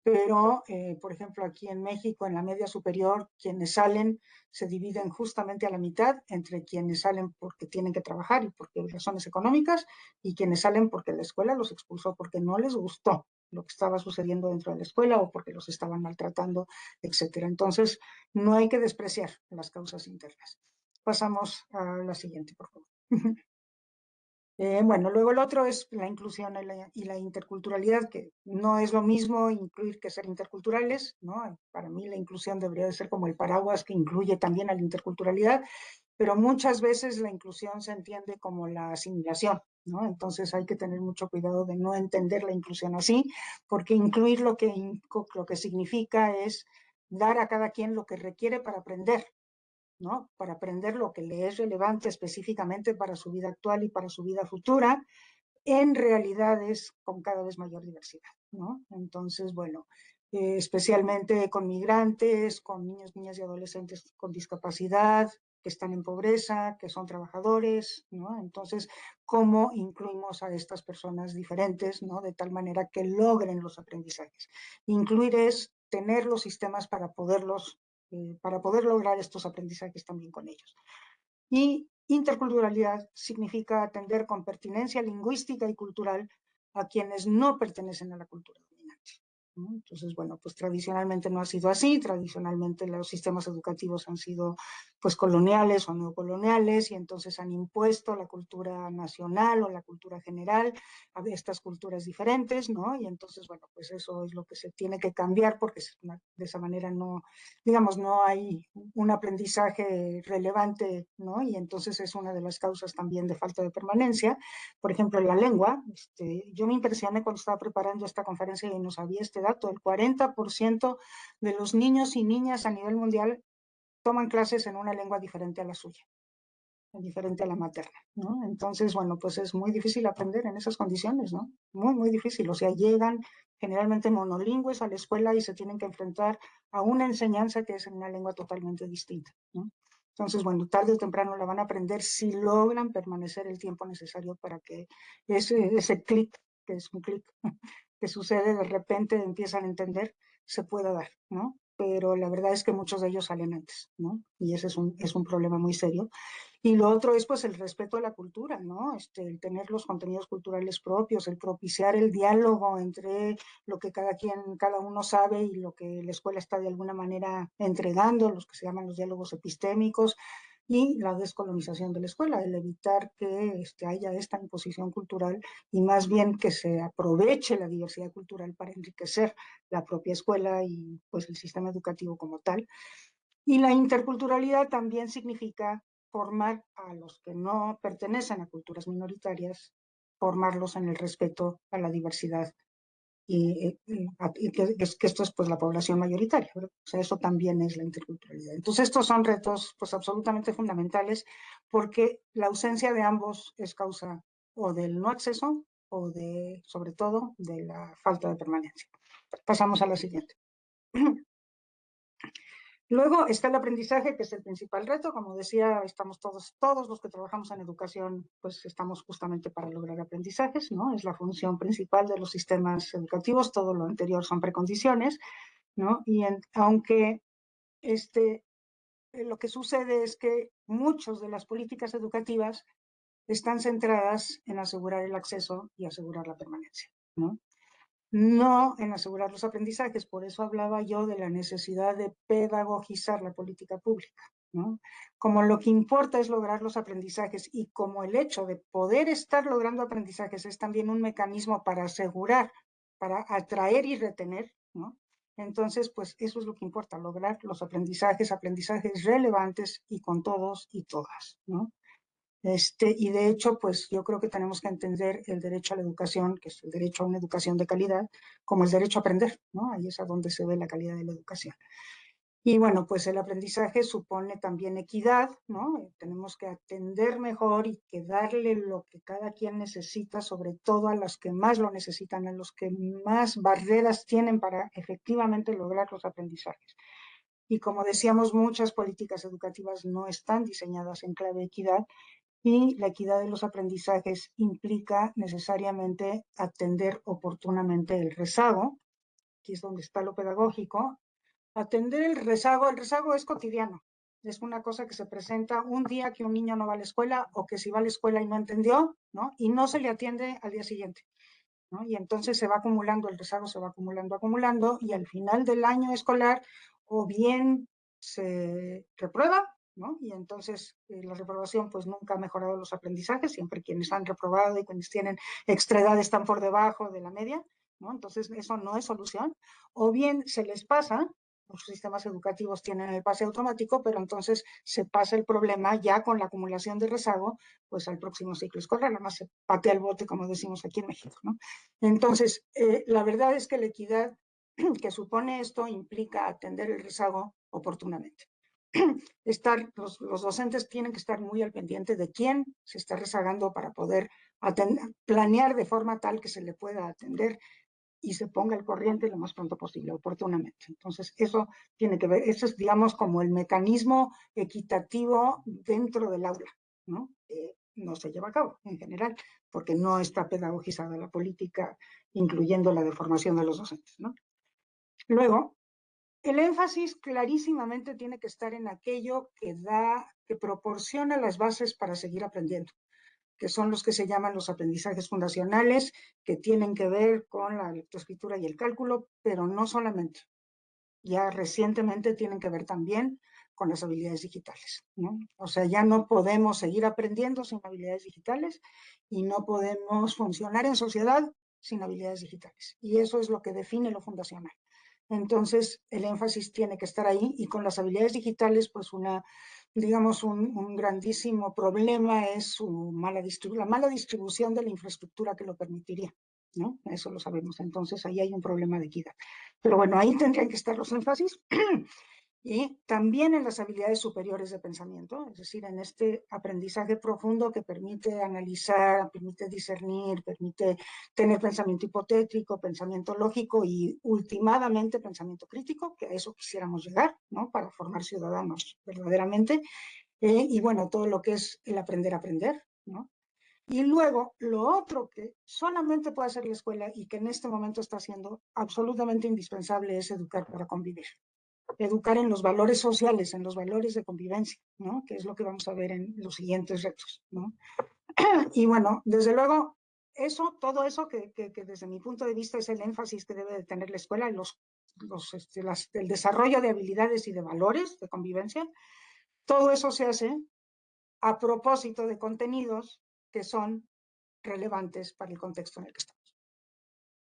pero por ejemplo aquí en México, en la media superior, quienes salen se dividen justamente a la mitad entre quienes salen porque tienen que trabajar y porque razones económicas, y quienes salen porque la escuela los expulsó, porque no les gustó lo que estaba sucediendo dentro de la escuela o porque los estaban maltratando, etcétera. Entonces, no hay que despreciar las causas internas. Pasamos a la siguiente, por favor. Bueno, luego el otro es la inclusión y la interculturalidad, que no es lo mismo incluir que ser interculturales, ¿no? Para mí la inclusión debería de ser como el paraguas que incluye también a la interculturalidad, pero muchas veces la inclusión se entiende como la asimilación, ¿no? Entonces hay que tener mucho cuidado de no entender la inclusión así, porque incluir lo que significa es dar a cada quien lo que requiere para aprender, ¿no? Para aprender lo que le es relevante específicamente para su vida actual y para su vida futura, en realidades con cada vez mayor diversidad, ¿no? Entonces, bueno, especialmente con migrantes, con niños, niñas y adolescentes con discapacidad, que están en pobreza, que son trabajadores, ¿no? Entonces, ¿cómo incluimos a estas personas diferentes, ¿no? De tal manera que logren los aprendizajes. Incluir es tener los sistemas para poder lograr estos aprendizajes también con ellos. Y interculturalidad significa atender con pertinencia lingüística y cultural a quienes no pertenecen a la cultura dominante, ¿no? Entonces, bueno, pues tradicionalmente no ha sido así, tradicionalmente los sistemas educativos han sido pues coloniales o neocoloniales y entonces han impuesto la cultura nacional o la cultura general a estas culturas diferentes, ¿no? Y entonces, bueno, pues eso es lo que se tiene que cambiar porque de esa manera no, digamos, no hay un aprendizaje relevante, ¿no? Y entonces es una de las causas también de falta de permanencia. Por ejemplo, la lengua. Yo me impresioné cuando estaba preparando esta conferencia y no sabía este dato. El 40% de los niños y niñas a nivel mundial toman clases en una lengua diferente a la suya. diferente a la materna, ¿no? Entonces, bueno, pues es muy difícil aprender en esas condiciones, ¿no? Muy, muy difícil. O sea, llegan generalmente monolingües a la escuela y se tienen que enfrentar a una enseñanza que es en una lengua totalmente distinta, ¿no? Entonces, bueno, tarde o temprano la van a aprender si logran permanecer el tiempo necesario para que ese clic, que es un clic, que sucede de repente, empiezan a entender, se pueda dar, ¿no? Pero la verdad es que muchos de ellos salen antes, ¿no? Y ese es un problema muy serio. Y lo otro es pues el respeto a la cultura, ¿no? El tener los contenidos culturales propios, el propiciar el diálogo entre lo que cada uno sabe y lo que la escuela está de alguna manera entregando, los que se llaman los diálogos epistémicos, y la descolonización de la escuela, el evitar que haya esta imposición cultural y más bien que se aproveche la diversidad cultural para enriquecer la propia escuela y pues el sistema educativo como tal. Y la interculturalidad también significa formar a los que no pertenecen a culturas minoritarias, formarlos en el respeto a la diversidad y que esto es pues la población mayoritaria, ¿verdad? O sea, eso también es la interculturalidad. Entonces estos son retos pues absolutamente fundamentales porque la ausencia de ambos es causa o del no acceso o de, sobre todo, de la falta de permanencia. Pasamos a la siguiente. Luego está el aprendizaje, que es el principal reto. Como decía, estamos todos los que trabajamos en educación, pues estamos justamente para lograr aprendizajes, ¿no? Es la función principal de los sistemas educativos. Todo lo anterior son precondiciones, ¿no? Y aunque lo que sucede es que muchas de las políticas educativas están centradas en asegurar el acceso y asegurar la permanencia, ¿no? No en asegurar los aprendizajes. Por eso hablaba yo de la necesidad de pedagogizar la política pública, ¿no? Como lo que importa es lograr los aprendizajes y como el hecho de poder estar logrando aprendizajes es también un mecanismo para asegurar, para atraer y retener, ¿no? Entonces, pues eso es lo que importa, lograr los aprendizajes relevantes y con todos y todas, ¿no? Y de hecho, pues yo creo que tenemos que entender el derecho a la educación, que es el derecho a una educación de calidad, como el derecho a aprender, ¿no? Ahí es a donde se ve la calidad de la educación. Y bueno, pues el aprendizaje supone también equidad, ¿no? Tenemos que atender mejor y que darle lo que cada quien necesita, sobre todo a los que más lo necesitan, a los que más barreras tienen para efectivamente lograr los aprendizajes. Y como decíamos, muchas políticas educativas no están diseñadas en clave de equidad, y la equidad de los aprendizajes implica necesariamente atender oportunamente el rezago, que es donde está lo pedagógico. Atender el rezago es cotidiano. Es una cosa que se presenta un día que un niño no va a la escuela o que si va a la escuela y no entendió, ¿no? Y no se le atiende al día siguiente, ¿no? Y entonces se va acumulando, el rezago se va acumulando y al final del año escolar o bien se reprueba, ¿no? Y entonces la reprobación pues nunca ha mejorado los aprendizajes, siempre quienes han reprobado y quienes tienen extra edad están por debajo de la media, ¿no? Entonces eso no es solución. O bien se les pasa, los sistemas educativos tienen el pase automático, pero entonces se pasa el problema ya con la acumulación de rezago, pues al próximo ciclo escolar, nada más se patea el bote, como decimos aquí en México, ¿no? Entonces, la verdad es que la equidad que supone esto implica atender el rezago oportunamente. Los docentes tienen que estar muy al pendiente de quién se está rezagando para poder planear de forma tal que se le pueda atender y se ponga al corriente lo más pronto posible, oportunamente. Entonces, eso tiene que ver, eso es, digamos, como el mecanismo equitativo dentro del aula, ¿no? No se lleva a cabo en general, porque no está pedagogizada la política, incluyendo la deformación de los docentes, ¿no? Luego, el énfasis clarísimamente tiene que estar en aquello que proporciona las bases para seguir aprendiendo, que son los que se llaman los aprendizajes fundacionales, que tienen que ver con la lectoescritura y el cálculo, pero no solamente. Ya recientemente tienen que ver también con las habilidades digitales, ¿no? O sea, ya no podemos seguir aprendiendo sin habilidades digitales y no podemos funcionar en sociedad sin habilidades digitales. Y eso es lo que define lo fundacional. Entonces, el énfasis tiene que estar ahí y con las habilidades digitales, pues digamos, un grandísimo problema es la mala distribución de la infraestructura que lo permitiría, ¿no? Eso lo sabemos. Entonces, ahí hay un problema de equidad. Pero bueno, ahí tendrían que estar los énfasis. y también en las habilidades superiores de pensamiento, es decir, en este aprendizaje profundo que permite analizar, permite discernir, permite tener pensamiento hipotético, pensamiento lógico y últimamente pensamiento crítico, que a eso quisiéramos llegar, ¿no? Para formar ciudadanos verdaderamente. Y bueno, todo lo que es el aprender a aprender, ¿no? Y luego, lo otro que solamente puede hacer la escuela y que en este momento está siendo absolutamente indispensable es educar para convivir. Educar en los valores sociales, en los valores de convivencia, ¿no? Que es lo que vamos a ver en los siguientes retos, ¿no? Y bueno, desde luego, eso, todo eso que desde mi punto de vista es el énfasis que debe de tener la escuela y el desarrollo de habilidades y de valores de convivencia, todo eso se hace a propósito de contenidos que son relevantes para el contexto en el que estamos.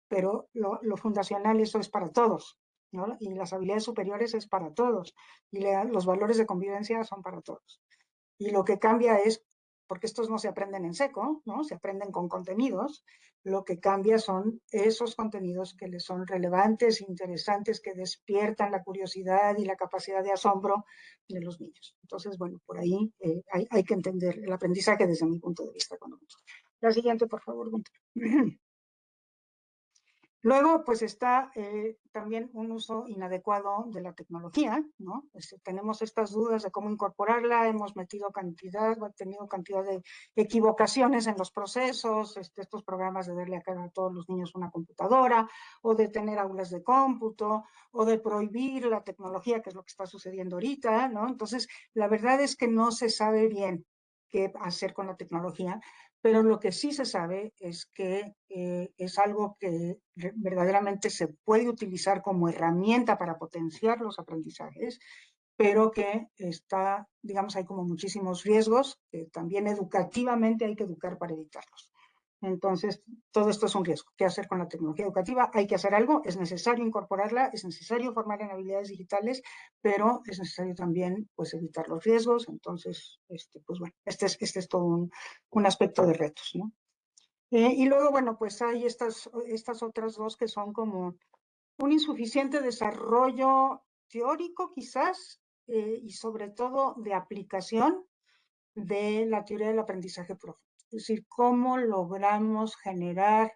Pero lo fundacional, eso es para todos, ¿no? Y las habilidades superiores es para todos, y los valores de convivencia son para todos. Y lo que cambia es, porque estos no se aprenden en seco, ¿no? Se aprenden con contenidos, lo que cambia son esos contenidos que les son relevantes, interesantes, que despiertan la curiosidad y la capacidad de asombro de los niños. Entonces, bueno, por ahí hay que entender el aprendizaje desde mi punto de vista. La siguiente, por favor, Gunter. Luego, pues está también un uso inadecuado de la tecnología, ¿no? Tenemos estas dudas de cómo incorporarla, hemos tenido cantidad de equivocaciones en los procesos, estos programas de darle a todos los niños una computadora, o de tener aulas de cómputo, o de prohibir la tecnología, que es lo que está sucediendo ahorita, ¿no? Entonces, la verdad es que no se sabe bien qué hacer con la tecnología, pero lo que sí se sabe es que es algo que verdaderamente se puede utilizar como herramienta para potenciar los aprendizajes, pero que está, digamos, hay como muchísimos riesgos que también educativamente hay que educar para evitarlos. Entonces, todo esto es un riesgo. ¿Qué hacer con la tecnología educativa? Hay que hacer algo, es necesario incorporarla, es necesario formar en habilidades digitales, pero es necesario también, pues, evitar los riesgos. Entonces, pues bueno, este es todo un aspecto de retos, ¿no? Y luego, bueno, pues hay estas otras dos que son como un insuficiente desarrollo teórico, quizás, y sobre todo de aplicación de la teoría del aprendizaje profundo. Es decir, cómo logramos generar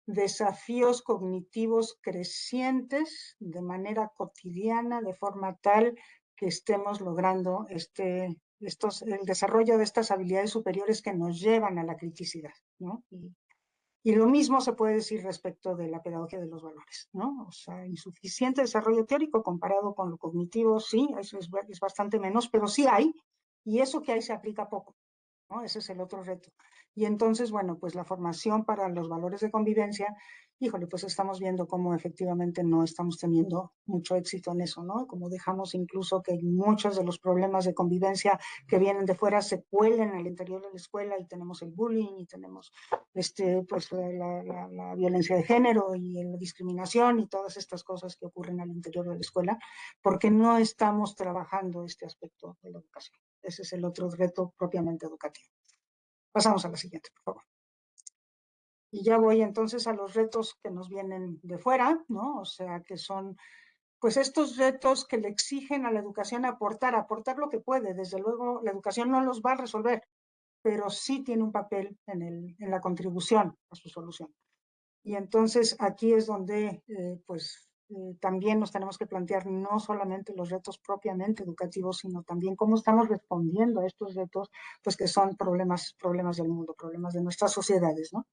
desafíos cognitivos crecientes de manera cotidiana, de forma tal que estemos logrando el desarrollo de estas habilidades superiores que nos llevan a la criticidad, ¿no? Y lo mismo se puede decir respecto de la pedagogía de los valores, ¿no? O sea, insuficiente desarrollo teórico comparado con lo cognitivo, sí, eso es bastante menos, pero sí hay, y eso que hay se aplica poco, ¿no? Ese es el otro reto. Y entonces, bueno, pues la formación para los valores de convivencia, híjole, pues estamos viendo cómo efectivamente no estamos teniendo mucho éxito en eso, ¿no? Como dejamos incluso que muchos de los problemas de convivencia que vienen de fuera se cuelen al interior de la escuela y tenemos el bullying y tenemos pues la violencia de género y la discriminación y todas estas cosas que ocurren al interior de la escuela, porque no estamos trabajando este aspecto de la educación. Ese es el otro reto propiamente educativo. Pasamos a la siguiente, por favor. Y ya voy entonces a los retos que nos vienen de fuera, ¿no? O sea, que son, pues, estos retos que le exigen a la educación aportar lo que puede. Desde luego, la educación no los va a resolver, pero sí tiene un papel en la contribución a su solución. Y entonces aquí es donde, también nos tenemos que plantear no solamente los retos propiamente educativos, sino también cómo estamos respondiendo a estos retos, pues que son problemas del mundo, problemas de nuestras sociedades, ¿no?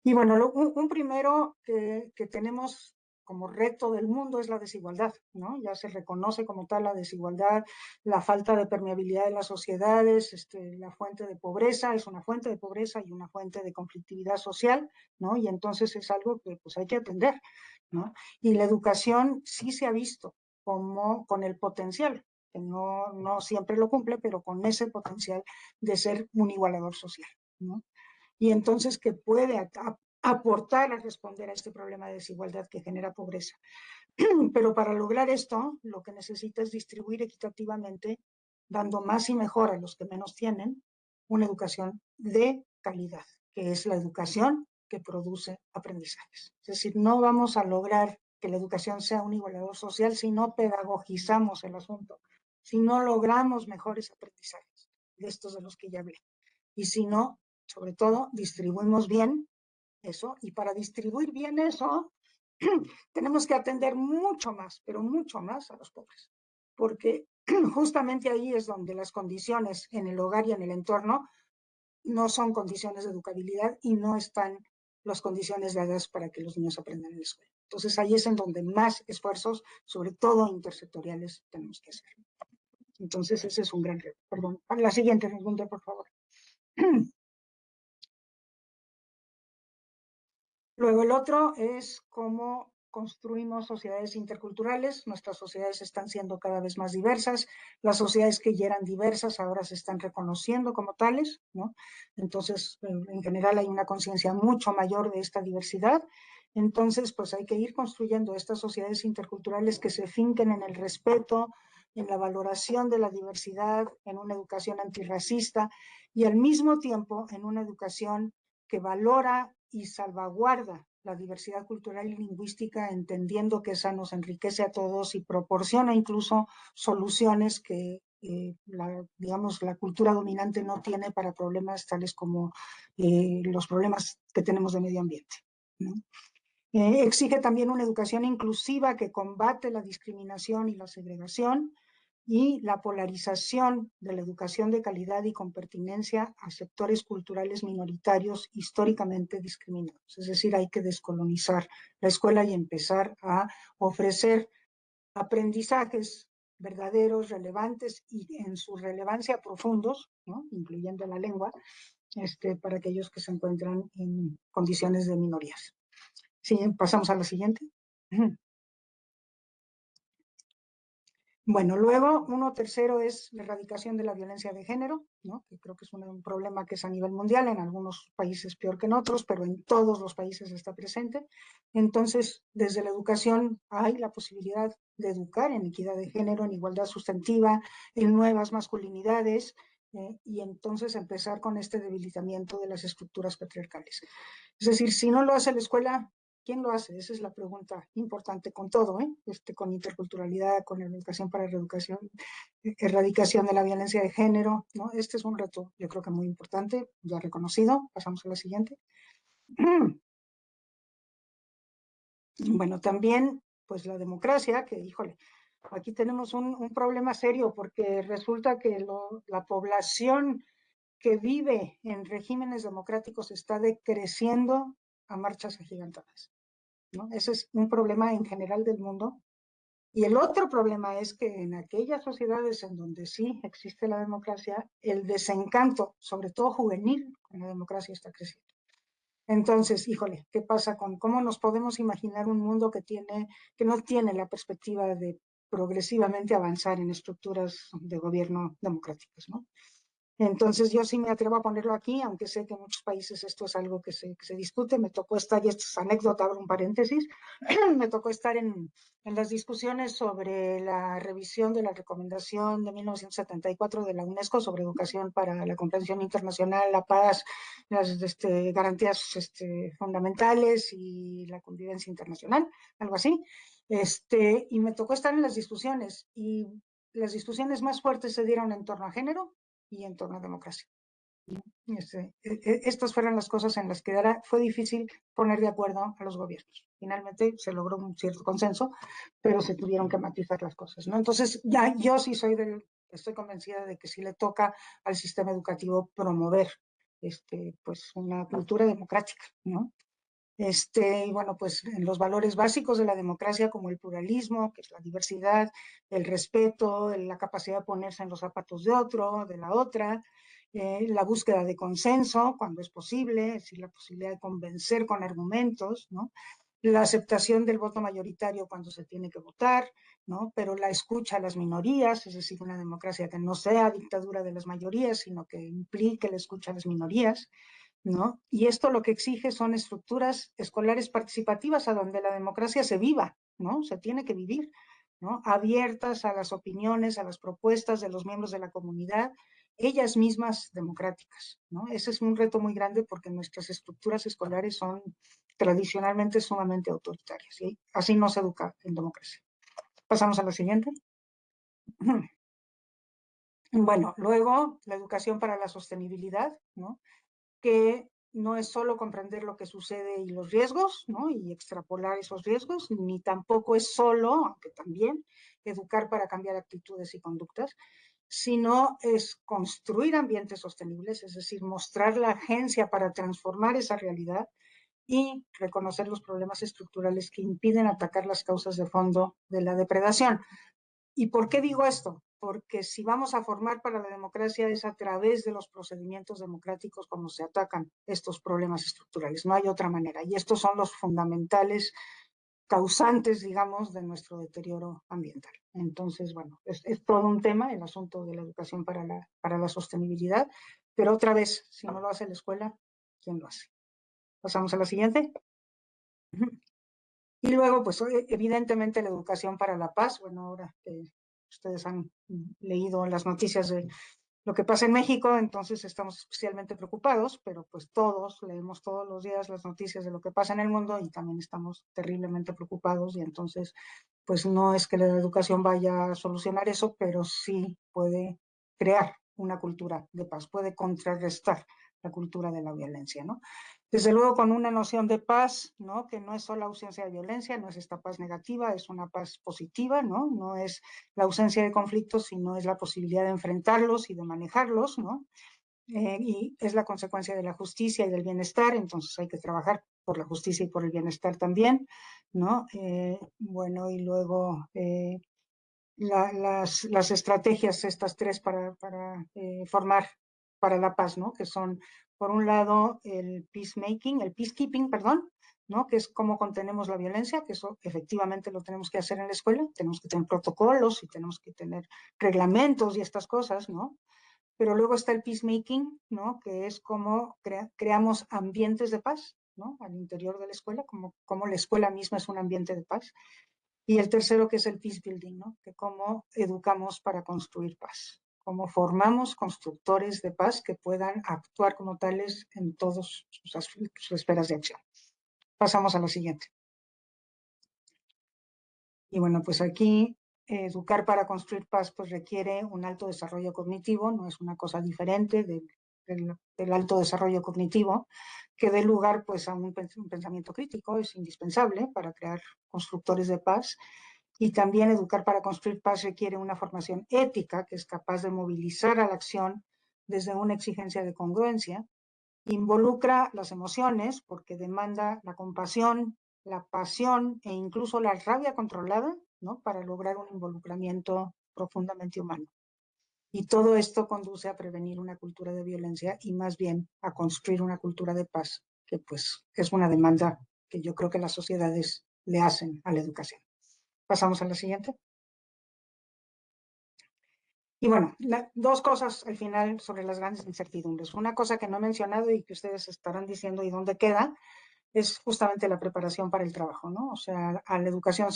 Y bueno, un primero que tenemos como reto del mundo es la desigualdad, ¿no? Ya se reconoce como tal la desigualdad, la falta de permeabilidad de las sociedades, la fuente de pobreza, es una fuente de pobreza y una fuente de conflictividad social, ¿no? Y entonces es algo que pues hay que atender, ¿no? Y la educación sí se ha visto como con el potencial, que no siempre lo cumple, pero con ese potencial de ser un igualador social, ¿no? Y entonces que puede aportar a responder a este problema de desigualdad que genera pobreza. Pero para lograr esto, lo que necesita es distribuir equitativamente, dando más y mejor a los que menos tienen, una educación de calidad, que es la educación que produce aprendizajes. Es decir, no vamos a lograr que la educación sea un igualador social si no pedagogizamos el asunto, si no logramos mejores aprendizajes, de estos de los que ya hablé. Y si no, sobre todo, distribuimos bien eso, y para distribuir bien eso, tenemos que atender mucho más, pero mucho más a los pobres, porque justamente ahí es donde las condiciones en el hogar y en el entorno no son condiciones de educabilidad y no están las condiciones dadas para que los niños aprendan en la escuela. Entonces ahí es en donde más esfuerzos, sobre todo intersectoriales, tenemos que hacer. Entonces ese es un gran reto. Perdón, la siguiente pregunta, por favor. Luego el otro es cómo construimos sociedades interculturales. Nuestras sociedades están siendo cada vez más diversas. Las sociedades que ya eran diversas ahora se están reconociendo como tales, ¿no? Entonces, en general hay una conciencia mucho mayor de esta diversidad. Entonces, pues hay que ir construyendo estas sociedades interculturales que se finquen en el respeto, en la valoración de la diversidad, en una educación antirracista y al mismo tiempo en una educación que valora y salvaguarda la diversidad cultural y lingüística, entendiendo que esa nos enriquece a todos y proporciona incluso soluciones que digamos, la cultura dominante no tiene para problemas tales como los problemas que tenemos de medio ambiente, ¿no? Exige también una educación inclusiva que combate la discriminación y la segregación y la polarización de la educación de calidad y con pertinencia a sectores culturales minoritarios históricamente discriminados. Es decir, hay que descolonizar la escuela y empezar a ofrecer aprendizajes verdaderos, relevantes y en su relevancia profundos, ¿no? Incluyendo la lengua, para aquellos que se encuentran en condiciones de minorías. Sí, pasamos a la siguiente. Bueno, luego, uno tercero es la erradicación de la violencia de género, ¿no? Que creo que es un problema que es a nivel mundial, en algunos países peor que en otros, pero en todos los países está presente. Entonces, desde la educación hay la posibilidad de educar en equidad de género, en igualdad sustantiva, en nuevas masculinidades, y entonces empezar con este debilitamiento de las estructuras patriarcales. Es decir, si no lo hace la escuela, ¿quién lo hace? Esa es la pregunta importante con todo, ¿eh? Con interculturalidad, con educación para reeducación, erradicación de la violencia de género, ¿no? Este es un reto, yo creo que muy importante, ya reconocido. Pasamos a la siguiente. Bueno, también, pues la democracia, que, híjole, aquí tenemos un problema serio porque resulta que la población que vive en regímenes democráticos está decreciendo a marchas agigantadas, ¿no? Ese es un problema en general del mundo. Y el otro problema es que en aquellas sociedades en donde sí existe la democracia, el desencanto, sobre todo juvenil, con la democracia está creciendo. Entonces, híjole, ¿qué pasa con cómo nos podemos imaginar un mundo que no tiene la perspectiva de progresivamente avanzar en estructuras de gobierno democráticas, ¿no? Entonces yo sí me atrevo a ponerlo aquí, aunque sé que en muchos países esto es algo que se discute. Me tocó estar, y esto es anécdota, abro un paréntesis, me tocó estar en las discusiones sobre la revisión de la recomendación de 1974 de la UNESCO sobre educación para la comprensión internacional, la paz, las garantías fundamentales y la convivencia internacional, algo así. Y me tocó estar en las discusiones, y las discusiones más fuertes se dieron en torno a género y en torno a democracia. Estas fueron las cosas en las que fue difícil poner de acuerdo a los gobiernos. Finalmente se logró un cierto consenso, pero se tuvieron que matizar las cosas, ¿no? Entonces, ya yo sí estoy convencida de que sí le toca al sistema educativo promover pues una cultura democrática, ¿no? Y bueno, pues en los valores básicos de la democracia, como el pluralismo, que es la diversidad, el respeto, la capacidad de ponerse en los zapatos de otro, de la otra, la búsqueda de consenso cuando es posible, es decir, la posibilidad de convencer con argumentos, ¿no? La aceptación del voto mayoritario cuando se tiene que votar, ¿no? Pero la escucha a las minorías, es decir, una democracia que no sea dictadura de las mayorías, sino que implique la escucha a las minorías, ¿no? Y esto lo que exige son estructuras escolares participativas a donde la democracia se viva, ¿no? Se tiene que vivir, ¿no? Abiertas a las opiniones, a las propuestas de los miembros de la comunidad, ellas mismas democráticas, ¿no? Ese es un reto muy grande porque nuestras estructuras escolares son tradicionalmente sumamente autoritarias. Y así no se educa en democracia. Pasamos a la siguiente. Bueno, luego la educación para la sostenibilidad, ¿no? Que no es solo comprender lo que sucede y los riesgos, ¿no? Y extrapolar esos riesgos, ni tampoco es solo, aunque también, educar para cambiar actitudes y conductas, sino es construir ambientes sostenibles, es decir, mostrar la agencia para transformar esa realidad y reconocer los problemas estructurales que impiden atacar las causas de fondo de la depredación. ¿Y por qué digo esto? Porque si vamos a formar para la democracia es a través de los procedimientos democráticos como se atacan estos problemas estructurales. No hay otra manera. Y estos son los fundamentales causantes, digamos, de nuestro deterioro ambiental. Entonces, bueno, es todo un tema el asunto de la educación para la sostenibilidad, pero otra vez, si no lo hace la escuela, ¿quién lo hace? Pasamos a la siguiente. Y luego, pues evidentemente la educación para la paz. Bueno, ahora ustedes han leído las noticias de lo que pasa en México, entonces estamos especialmente preocupados, pero pues todos leemos todos los días las noticias de lo que pasa en el mundo y también estamos terriblemente preocupados y entonces pues no es que la educación vaya a solucionar eso, pero sí puede crear una cultura de paz, puede contrarrestar la cultura de la violencia, ¿no? Desde luego con una noción de paz, ¿no? Que no es solo ausencia de violencia, no es esta paz negativa, es una paz positiva, ¿no? No es la ausencia de conflictos, sino es la posibilidad de enfrentarlos y de manejarlos, ¿no? Y es la consecuencia de la justicia y del bienestar, entonces hay que trabajar por la justicia y por el bienestar también, ¿no? Bueno, y luego las estrategias, estas tres para formar para la paz, ¿no? Que son, por un lado, el peacekeeping, perdón, ¿no? Que es cómo contenemos la violencia, que eso efectivamente lo tenemos que hacer en la escuela, tenemos que tener protocolos y tenemos que tener reglamentos y estas cosas, ¿no? Pero luego está el peacemaking, ¿no? Que es cómo creamos ambientes de paz, ¿no? Al interior de la escuela, como la escuela misma es un ambiente de paz. Y el tercero, que es el peace building, ¿no? Que cómo educamos para construir paz, cómo formamos constructores de paz que puedan actuar como tales en todas sus esferas de acción. Pasamos a lo siguiente. Y bueno, pues aquí educar para construir paz pues requiere un alto desarrollo cognitivo, no es una cosa diferente del alto desarrollo cognitivo, que dé lugar pues a un pensamiento crítico, es indispensable para crear constructores de paz. Y también educar para construir paz requiere una formación ética que es capaz de movilizar a la acción desde una exigencia de congruencia. Involucra las emociones porque demanda la compasión, la pasión e incluso la rabia controlada, ¿no? Para lograr un involucramiento profundamente humano. Y todo esto conduce a prevenir una cultura de violencia y más bien a construir una cultura de paz, que pues es una demanda que yo creo que las sociedades le hacen a la educación. Pasamos a la siguiente. Y bueno, dos cosas al final sobre las grandes incertidumbres. Una cosa que no he mencionado y que ustedes estarán diciendo y dónde queda, es justamente la preparación para el trabajo, ¿no? O sea, a la educación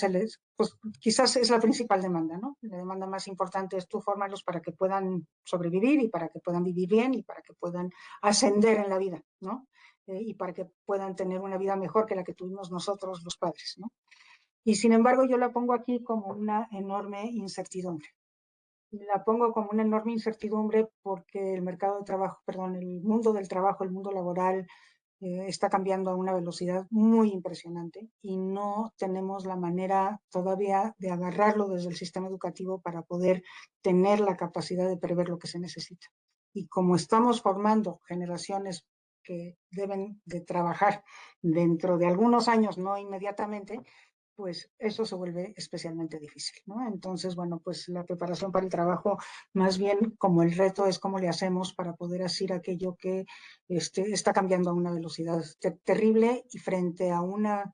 pues quizás es la principal demanda, ¿no? La demanda más importante es tú formarlos para que puedan sobrevivir y para que puedan vivir bien y para que puedan ascender en la vida, ¿no? Y para que puedan tener una vida mejor que la que tuvimos nosotros los padres, ¿no? Y sin embargo yo la pongo aquí como una enorme incertidumbre. La pongo como una enorme incertidumbre porque el mercado de trabajo, perdón, el mundo del trabajo, el mundo laboral, está cambiando a una velocidad muy impresionante y no tenemos la manera todavía de agarrarlo desde el sistema educativo para poder tener la capacidad de prever lo que se necesita. Y como estamos formando generaciones que deben de trabajar dentro de algunos años, no inmediatamente, pues eso se vuelve especialmente difícil, ¿no? Entonces, bueno, pues la preparación para el trabajo, más bien como el reto es cómo le hacemos para poder hacer aquello que está cambiando a una velocidad terrible y frente a una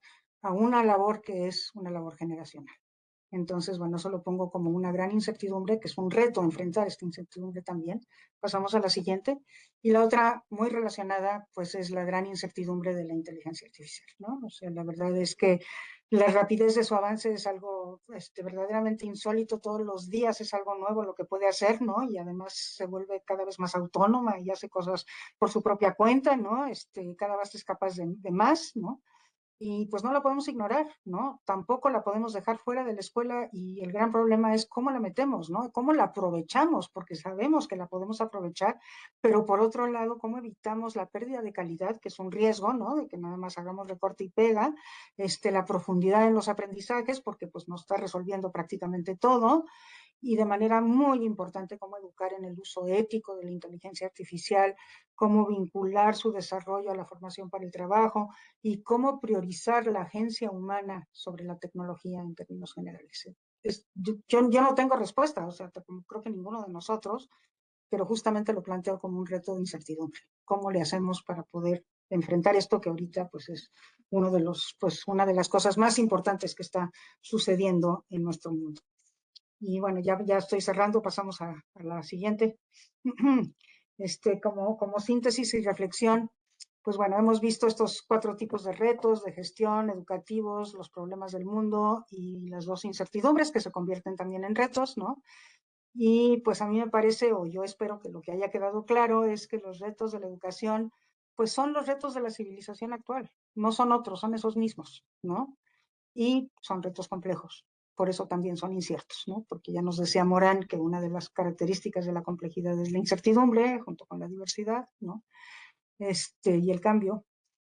labor que es una labor generacional. Entonces, bueno, eso lo pongo como una gran incertidumbre, que es un reto enfrentar esta incertidumbre también. Pasamos a la siguiente. Y la otra, muy relacionada, pues es la gran incertidumbre de la inteligencia artificial, ¿no? O sea, la verdad es que la rapidez de su avance es algo verdaderamente insólito. Todos los días es algo nuevo lo que puede hacer, ¿no? Y además se vuelve cada vez más autónoma y hace cosas por su propia cuenta, ¿no? Cada vez es capaz de más, ¿no? y pues no la podemos ignorar, ¿no? Tampoco la podemos dejar fuera de la escuela y el gran problema es cómo la metemos, ¿no? Cómo la aprovechamos, porque sabemos que la podemos aprovechar, pero por otro lado, cómo evitamos la pérdida de calidad, que es un riesgo, ¿no? De que nada más hagamos recorte y pega, la profundidad en los aprendizajes, porque pues nos está resolviendo prácticamente todo, y de manera muy importante cómo educar en el uso ético de la inteligencia artificial, cómo vincular su desarrollo a la formación para el trabajo y cómo priorizar la agencia humana sobre la tecnología en términos generales. Yo no tengo respuesta, o sea, creo que ninguno de nosotros, pero justamente lo planteo como un reto de incertidumbre. ¿Cómo le hacemos para poder enfrentar esto que ahorita pues es una de las cosas más importantes que está sucediendo en nuestro mundo? Y bueno, ya estoy cerrando, pasamos a la siguiente. Como síntesis y reflexión, pues bueno, hemos visto estos 4 tipos de retos de gestión, educativos, los problemas del mundo y las 2 incertidumbres que se convierten también en retos, ¿no? Y pues a mí me parece, o yo espero que lo que haya quedado claro es que los retos de la educación, pues son los retos de la civilización actual, no son otros, son esos mismos, ¿no? Y son retos complejos. Por eso también son inciertos, ¿no? Porque ya nos decía Morán que una de las características de la complejidad es la incertidumbre, junto con la diversidad, ¿no? Y el cambio.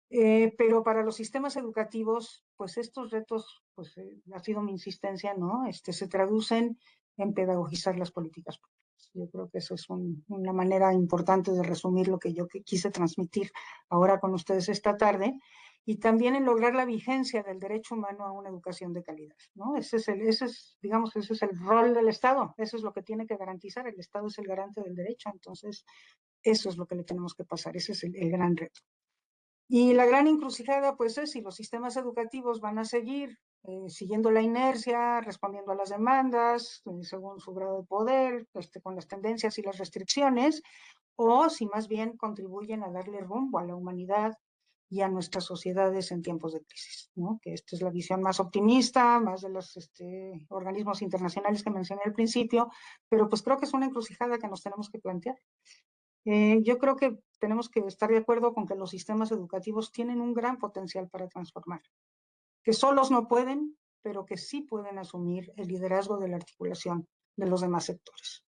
Pero para los sistemas educativos, pues estos retos, pues ha sido mi insistencia, ¿no? Se traducen en pedagogizar las políticas públicas. Yo creo que eso es una manera importante de resumir lo que yo quise transmitir ahora con ustedes esta tarde, y también en lograr la vigencia del derecho humano a una educación de calidad, ¿no? Digamos, ese es el rol del Estado, eso es lo que tiene que garantizar, el Estado es el garante del derecho, entonces eso es lo que le tenemos que pasar, ese es el gran reto. Y la gran encrucijada, pues, es si los sistemas educativos van a seguir siguiendo la inercia, respondiendo a las demandas, según su grado de poder, con las tendencias y las restricciones, o si más bien contribuyen a darle rumbo a la humanidad y a nuestras sociedades en tiempos de crisis, ¿no? Que esta es la visión más optimista, más de los organismos internacionales que mencioné al principio, pero pues creo que es una encrucijada que nos tenemos que plantear. Yo creo que tenemos que estar de acuerdo con que los sistemas educativos tienen un gran potencial para transformar, que solos no pueden, pero que sí pueden asumir el liderazgo de la articulación de los demás sectores.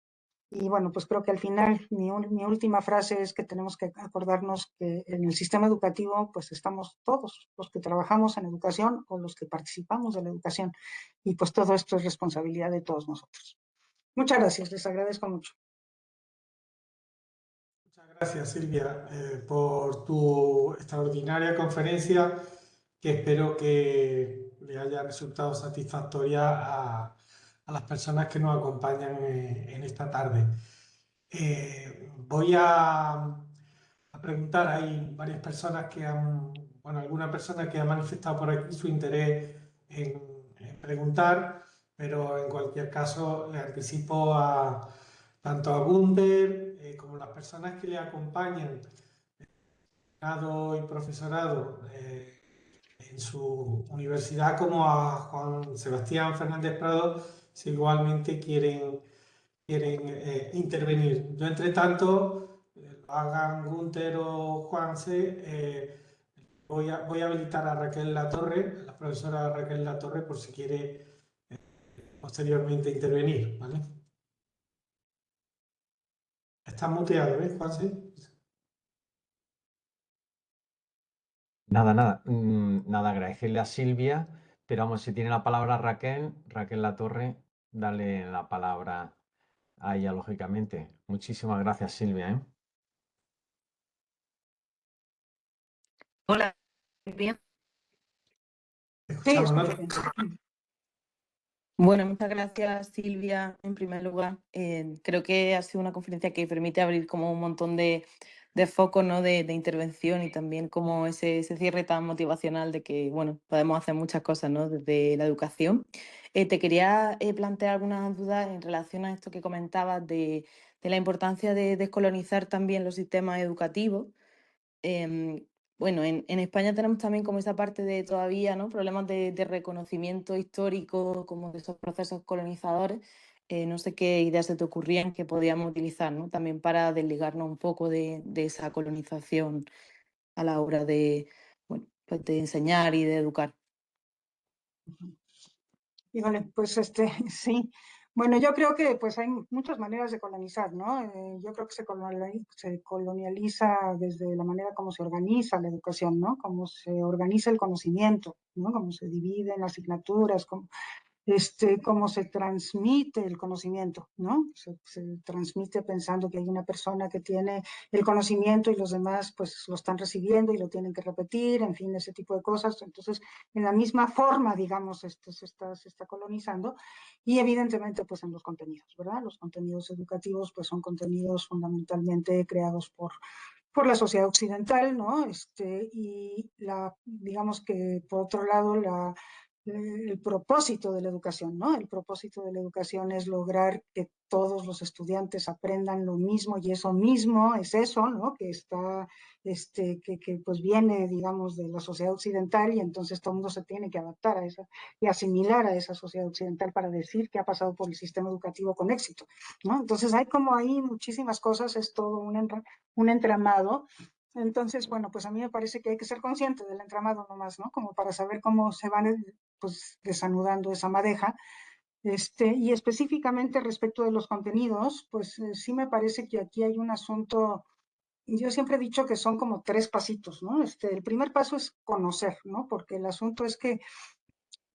Y bueno, pues creo que al final mi última frase es que tenemos que acordarnos que en el sistema educativo pues estamos todos los que trabajamos en educación o los que participamos de la educación, y pues todo esto es responsabilidad de todos nosotros. Muchas gracias, les agradezco mucho. Muchas gracias, Silvia, por tu extraordinaria conferencia, que espero que le haya resultado satisfactoria a las personas que nos acompañan en esta tarde. Voy a preguntar, hay varias personas alguna persona que ha manifestado por aquí su interés en preguntar, pero en cualquier caso le anticipo tanto a Gunther como las personas que le acompañan, doctorado y profesorado en su universidad, como a Juan Sebastián Fernández Prado, si igualmente quieren intervenir. Yo, entre tanto, lo hagan Gunther o Juanse, voy a habilitar a Raquel Latorre, a la profesora Raquel Latorre, por si quiere posteriormente intervenir, ¿vale? Está muteado, ¿eh, Juanse? Nada, nada, agradecerle a Silvia, pero vamos, si tiene la palabra Raquel Latorre, dale la palabra a ella, lógicamente. Muchísimas gracias, Silvia, ¿eh? Hola, bien. Te Sí, escuchamos, ¿no? escucho bien. Bueno, muchas gracias, Silvia, en primer lugar. Creo que ha sido una conferencia que permite abrir como un montón de focos, ¿no? de intervención, y también como ese cierre tan motivacional de que, bueno, podemos hacer muchas cosas, ¿no? Desde la educación. Te quería plantear algunas dudas en relación a esto que comentabas de la importancia de descolonizar también los sistemas educativos. Bueno, en España tenemos también como esa parte de todavía, ¿no? Problemas de reconocimiento histórico, como de esos procesos colonizadores. No sé qué ideas se te ocurrían que podíamos utilizar, ¿no? También para desligarnos un poco de esa colonización a la hora de, bueno, pues, de enseñar y de educar. Híjole, pues sí. Bueno, yo creo que pues hay muchas maneras de colonizar, ¿no? Yo creo que se colonializa desde la manera como se organiza la educación, ¿no? Cómo se organiza el conocimiento, ¿no? Cómo se divide en asignaturas, cómo se transmite el conocimiento, ¿no? Se transmite pensando que hay una persona que tiene el conocimiento y los demás pues lo están recibiendo y lo tienen que repetir, en fin, ese tipo de cosas. Entonces, en la misma forma, digamos, se está colonizando y evidentemente pues en los contenidos, ¿verdad? Los contenidos educativos pues son contenidos fundamentalmente creados por la sociedad occidental, ¿no? Y digamos que por otro lado, el propósito de la educación, ¿no? El propósito de la educación es lograr que todos los estudiantes aprendan lo mismo y eso mismo es eso, ¿no? Que está, que pues viene, digamos, de la sociedad occidental y entonces todo el mundo se tiene que adaptar a esa y asimilar a esa sociedad occidental para decir que ha pasado por el sistema educativo con éxito, ¿no? Entonces hay como ahí muchísimas cosas, es todo un entramado. Entonces, bueno, pues a mí me parece que hay que ser consciente del entramado nomás, ¿no? Como para saber cómo se van pues desanudando esa madeja. Y específicamente respecto de los contenidos, pues sí me parece que aquí hay un asunto, yo siempre he dicho que son como tres pasitos, ¿no? El primer paso es conocer, ¿no? Porque el asunto es que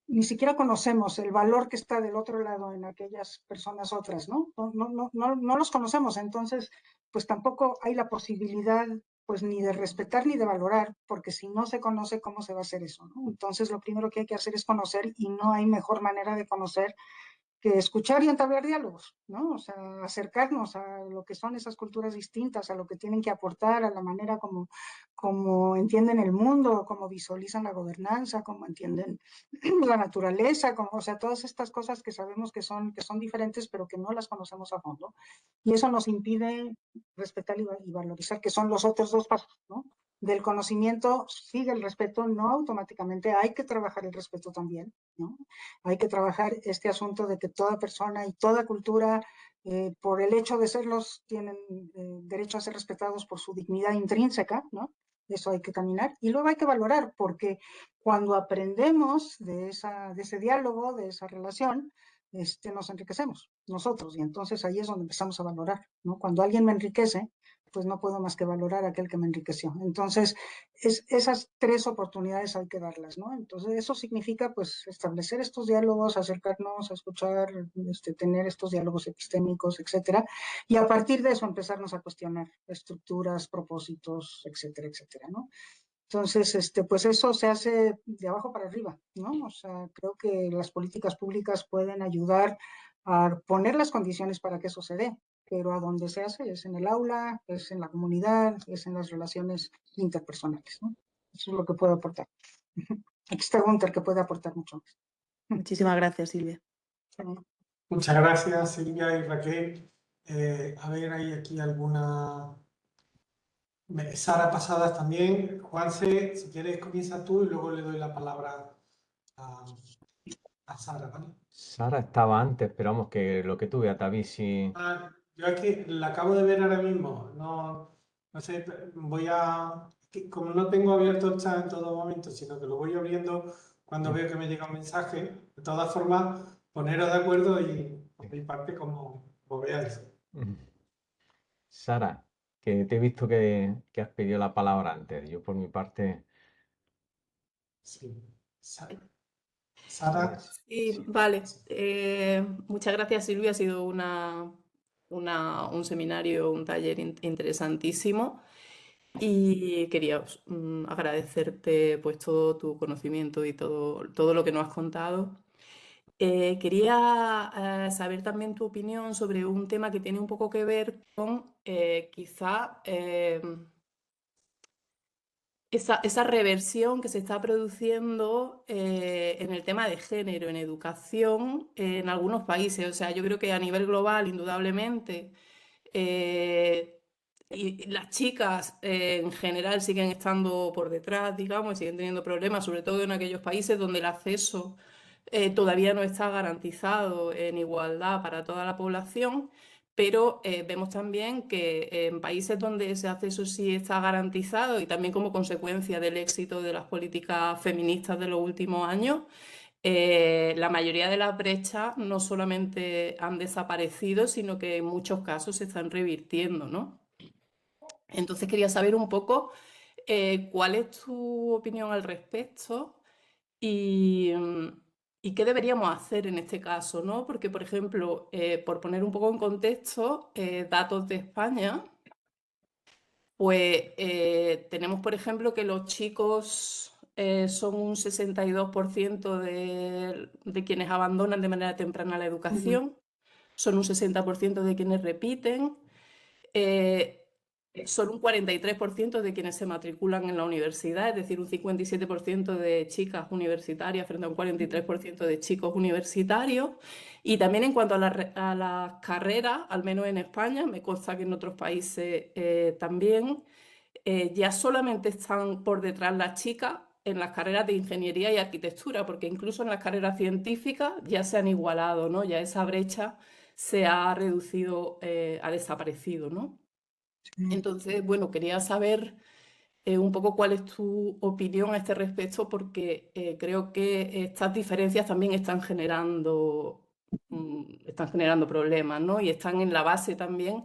ni siquiera conocemos el valor que está del otro lado en aquellas personas otras, ¿no? No los conocemos, entonces, pues tampoco hay la posibilidad, pues ni de respetar ni de valorar, porque si no se conoce, ¿cómo se va a hacer eso, no? Entonces, lo primero que hay que hacer es conocer y no hay mejor manera de conocer que escuchar y entablar diálogos, ¿no? O sea, acercarnos a lo que son esas culturas distintas, a lo que tienen que aportar, a la manera como entienden el mundo, cómo visualizan la gobernanza, cómo entienden la naturaleza, o sea, todas estas cosas que sabemos que son diferentes, pero que no las conocemos a fondo. Y eso nos impide respetar y valorizar, que son los otros dos pasos, ¿no? Del conocimiento sigue el respeto, no automáticamente, hay que trabajar el respeto también, ¿no? Hay que trabajar este asunto de que toda persona y toda cultura, por el hecho de serlos, tienen derecho a ser respetados por su dignidad intrínseca, ¿no? Eso hay que caminar. Y luego hay que valorar, porque cuando aprendemos de ese diálogo, de esa relación, nos enriquecemos nosotros. Y entonces ahí es donde empezamos a valorar, ¿no? Cuando alguien me enriquece, pues no puedo más que valorar a aquel que me enriqueció. Entonces, esas tres oportunidades hay que darlas, ¿no? Entonces, eso significa, pues, establecer estos diálogos, acercarnos a escuchar, tener estos diálogos epistémicos, etcétera, y a partir de eso empezarnos a cuestionar estructuras, propósitos, etcétera, etcétera, ¿no? Entonces, pues eso se hace de abajo para arriba, ¿no? O sea, creo que las políticas públicas pueden ayudar a poner las condiciones para que eso se dé, pero a donde se hace es en el aula, es en la comunidad, es en las relaciones interpersonales, ¿no? Eso es lo que puedo aportar. Aquí está Gunther, que puede aportar mucho más. Muchísimas gracias, Silvia. Muchas gracias, Silvia y Raquel. A ver, hay aquí alguna... Sara Pasadas también. Juanse, si quieres comienza tú y luego le doy la palabra a Sara, ¿vale? Sara estaba antes, pero vamos, que lo que tú veas, David, si... Yo es que la acabo de ver ahora mismo. No sé, como no tengo abierto el chat en todo momento, sino que lo voy abriendo cuando veo que me llega un mensaje. De todas formas, poneros de acuerdo y por mi parte como veáis. Sara, que te he visto que has pedido la palabra antes. Yo por mi parte... Sí. Sara. Sí, vale. Muchas gracias, Silvia. Ha sido un seminario, un taller interesantísimo. Y quería agradecerte pues todo tu conocimiento y todo lo que nos has contado. Quería saber también tu opinión sobre un tema que tiene un poco que ver con quizá esa reversión que se está produciendo en el tema de género en educación en algunos países. O sea, yo creo que a nivel global, indudablemente, y las chicas en general siguen estando por detrás, digamos, y siguen teniendo problemas, sobre todo en aquellos países donde el acceso todavía no está garantizado en igualdad para toda la población. pero vemos también que en países donde ese acceso sí está garantizado y también como consecuencia del éxito de las políticas feministas de los últimos años, la mayoría de las brechas no solamente han desaparecido, sino que en muchos casos se están revirtiendo, ¿no? Entonces quería saber un poco cuál es tu opinión al respecto y qué deberíamos hacer en este caso, ¿no? Porque, por ejemplo, por poner un poco en contexto, datos de España, pues tenemos, por ejemplo, que los chicos son un 62% de quienes abandonan de manera temprana la educación, son un 60% de quienes repiten, son un 43% de quienes se matriculan en la universidad, es decir, un 57% de chicas universitarias frente a un 43% de chicos universitarios. Y también en cuanto a las carreras, al menos en España, me consta que en otros países también, ya solamente están por detrás las chicas en las carreras de ingeniería y arquitectura, porque incluso en las carreras científicas ya se han igualado, ¿no? Ya esa brecha se ha reducido, ha desaparecido, ¿no? Entonces, bueno, quería saber un poco cuál es tu opinión a este respecto, porque creo que estas diferencias también están generando problemas, ¿no? Y están en la base también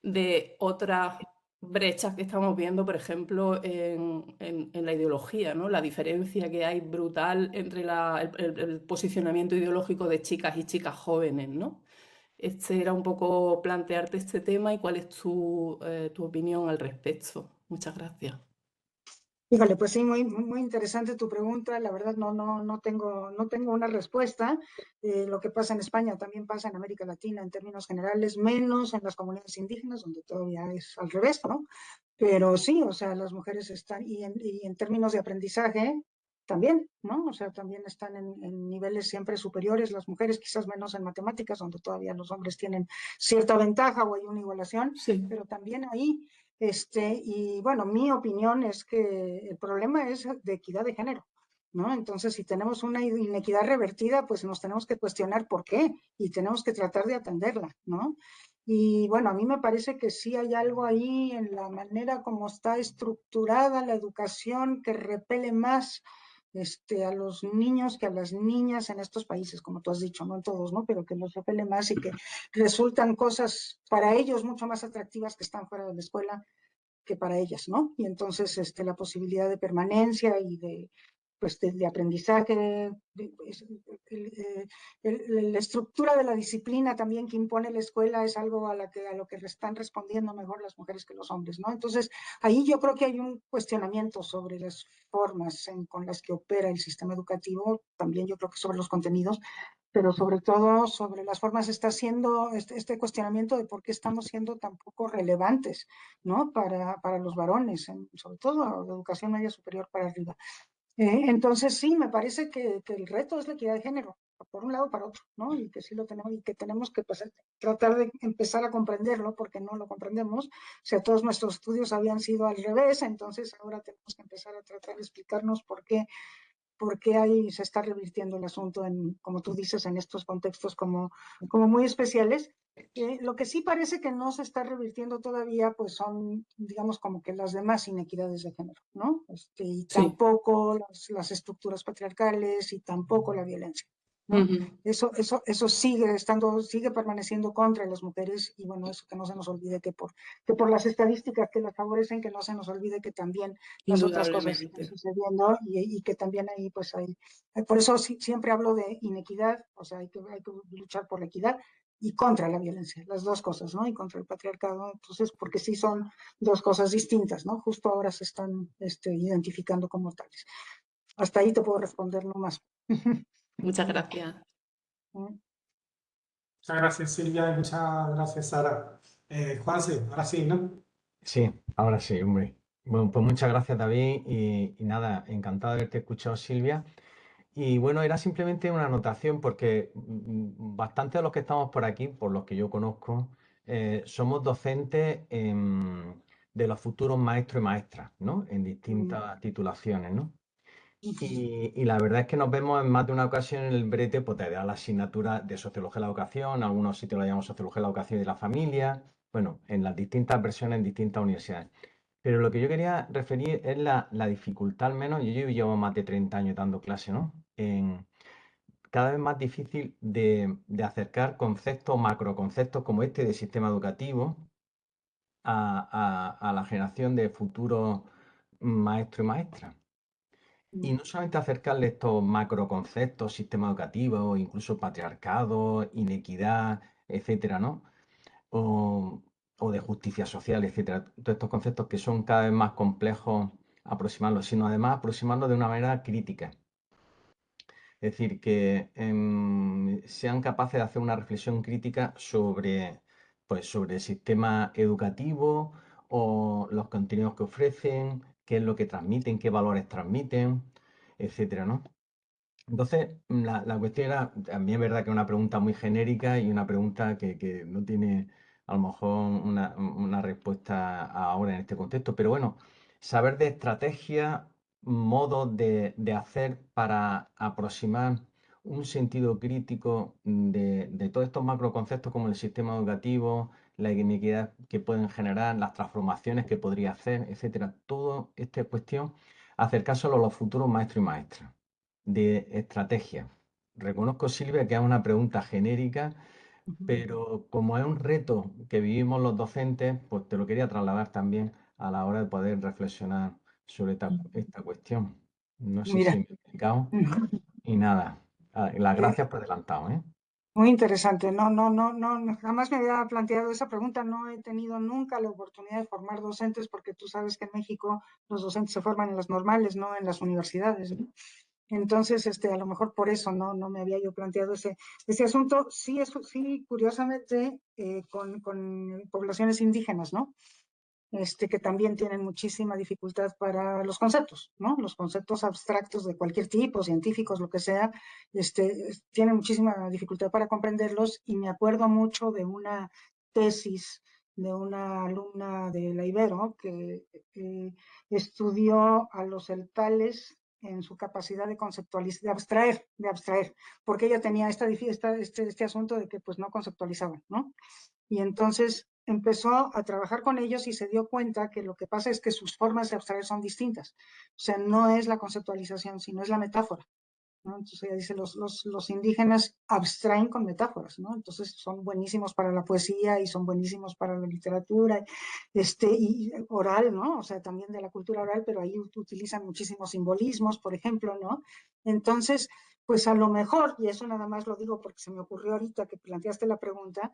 de otras brechas que estamos viendo, por ejemplo, en la ideología, ¿no? La diferencia que hay brutal entre el posicionamiento ideológico de chicas y chicas jóvenes, ¿no? Este era un poco plantearte este tema y cuál es tu opinión al respecto. Muchas gracias. Híjole, pues sí, muy interesante tu pregunta. La verdad no tengo una respuesta. Lo que pasa en España también pasa en América Latina en términos generales, menos en las comunidades indígenas, donde todavía es al revés, ¿no? Pero sí, o sea, las mujeres están, y en términos de aprendizaje también, ¿no? O sea, también están en niveles siempre superiores, las mujeres quizás menos en matemáticas, donde todavía los hombres tienen cierta ventaja o hay una igualación, Sí. pero también ahí. Y bueno, mi opinión es que el problema es de equidad de género, ¿no? Entonces, si tenemos una inequidad revertida, pues nos tenemos que cuestionar por qué y tenemos que tratar de atenderla, ¿no? Y bueno, a mí me parece que sí hay algo ahí en la manera como está estructurada la educación que repele más a los niños que a las niñas en estos países, como tú has dicho, no en todos, ¿no? Pero que los repele más y que resultan cosas para ellos mucho más atractivas que están fuera de la escuela que para ellas, ¿no? Y entonces la posibilidad de permanencia y de aprendizaje, la estructura de la disciplina también que impone la escuela es algo a lo que están respondiendo mejor las mujeres que los hombres, ¿no? Entonces, ahí yo creo que hay un cuestionamiento sobre las formas con las que opera el sistema educativo, también yo creo que sobre los contenidos, pero sobre todo sobre las formas está haciendo este cuestionamiento de por qué estamos siendo tan poco relevantes, ¿no? Para los varones, sobre todo la educación media superior para arriba. Entonces sí, me parece que el reto es la equidad de género, por un lado para otro, ¿no? Y que sí lo tenemos y que tenemos que pues, tratar de empezar a comprenderlo porque no lo comprendemos. O sea, todos nuestros estudios habían sido al revés, entonces ahora tenemos que empezar a tratar de explicarnos por qué ahí se está revirtiendo el asunto, como tú dices, en estos contextos como muy especiales. Lo que sí parece que no se está revirtiendo todavía, pues son, digamos, como que las demás inequidades de género, ¿no? Y Sí. tampoco las estructuras patriarcales y tampoco la violencia, ¿no? Eso sigue permaneciendo contra las mujeres y bueno, eso que no se nos olvide que por las estadísticas que las favorecen, que no se nos olvide que también las otras cosas están sucediendo y que también ahí pues hay, por eso siempre hablo de inequidad, o sea, hay que luchar por la equidad y contra la violencia, las dos cosas, ¿no? Y contra el patriarcado, entonces, porque sí son dos cosas distintas, ¿no? Justo ahora se están identificando como tales. Hasta ahí te puedo responder nomás. Muchas gracias. Muchas gracias, Silvia, y muchas gracias, Sara. Juanse, ahora sí, ¿no? Sí, ahora sí, hombre. Bueno, pues muchas gracias, David, y nada, encantado de haberte escuchado, Silvia. Y bueno, era simplemente una anotación porque bastante de los que estamos por aquí, por los que yo conozco, somos docentes de los futuros maestros y maestras, ¿no? En distintas titulaciones, ¿no? Y la verdad es que nos vemos en más de una ocasión en el brete, pues te da la asignatura de Sociología de la Educación, algunos sitios la llamamos Sociología de la Educación y de la Familia, bueno, en las distintas versiones en distintas universidades. Pero lo que yo quería referir es la dificultad, al menos, yo llevo más de 30 años dando clase, ¿no? Cada vez más difícil de acercar conceptos, macroconceptos como este de sistema educativo a la generación de futuros maestros y maestras. Y no solamente acercarle estos macroconceptos, sistema educativo, incluso patriarcado, inequidad, etcétera, ¿no? O, o de justicia social, etcétera. Todos estos conceptos que son cada vez más complejos aproximarlos, sino además aproximarlos de una manera crítica. Es decir, que sean capaces de hacer una reflexión crítica sobre, pues, sobre el sistema educativo o los contenidos que ofrecen, qué es lo que transmiten, qué valores transmiten, etcétera, ¿no? Entonces, la cuestión era, también es verdad que es una pregunta muy genérica y una pregunta que no tiene a lo mejor una respuesta ahora en este contexto, pero bueno, saber de estrategia, modos de hacer para aproximar un sentido crítico de todos estos macroconceptos como el sistema educativo, la inequidad que pueden generar, las transformaciones que podría hacer, etcétera. Todo esta cuestión, acercárselo a los futuros maestros y maestras de estrategia. Reconozco, Silvia, que es una pregunta genérica, pero como es un reto que vivimos los docentes, pues te lo quería trasladar también a la hora de poder reflexionar sobre esta cuestión. No sé si Mira, me he explicado. Y nada, las gracias por adelantado, ¿eh? muy interesante. No, jamás me había planteado esa pregunta. No he tenido nunca la oportunidad de formar docentes porque tú sabes que en México los docentes se forman en las normales, no en las universidades, ¿no? Entonces, a lo mejor por eso no me había yo planteado ese asunto. Sí, sí, curiosamente, con poblaciones indígenas, ¿no? Que también tienen muchísima dificultad para los conceptos, ¿no? Los conceptos abstractos de cualquier tipo, científicos, lo que sea, tienen muchísima dificultad para comprenderlos y me acuerdo mucho de una tesis de una alumna de la Ibero que estudió a los celtales en su capacidad de conceptualizar, de abstraer, porque ella tenía este asunto de que pues no conceptualizaban, ¿no? Y entonces empezó a trabajar con ellos y se dio cuenta que lo que pasa es que sus formas de abstraer son distintas. O sea, no es la conceptualización, sino es la metáfora, ¿no? Entonces ella dice, los indígenas abstraen con metáforas, ¿no? Entonces son buenísimos para la poesía y son buenísimos para la literatura, y oral, ¿no? O sea, también de la cultura oral, pero ahí utilizan muchísimos simbolismos, por ejemplo, ¿no? Entonces, pues a lo mejor, y eso nada más lo digo porque se me ocurrió ahorita que planteaste la pregunta,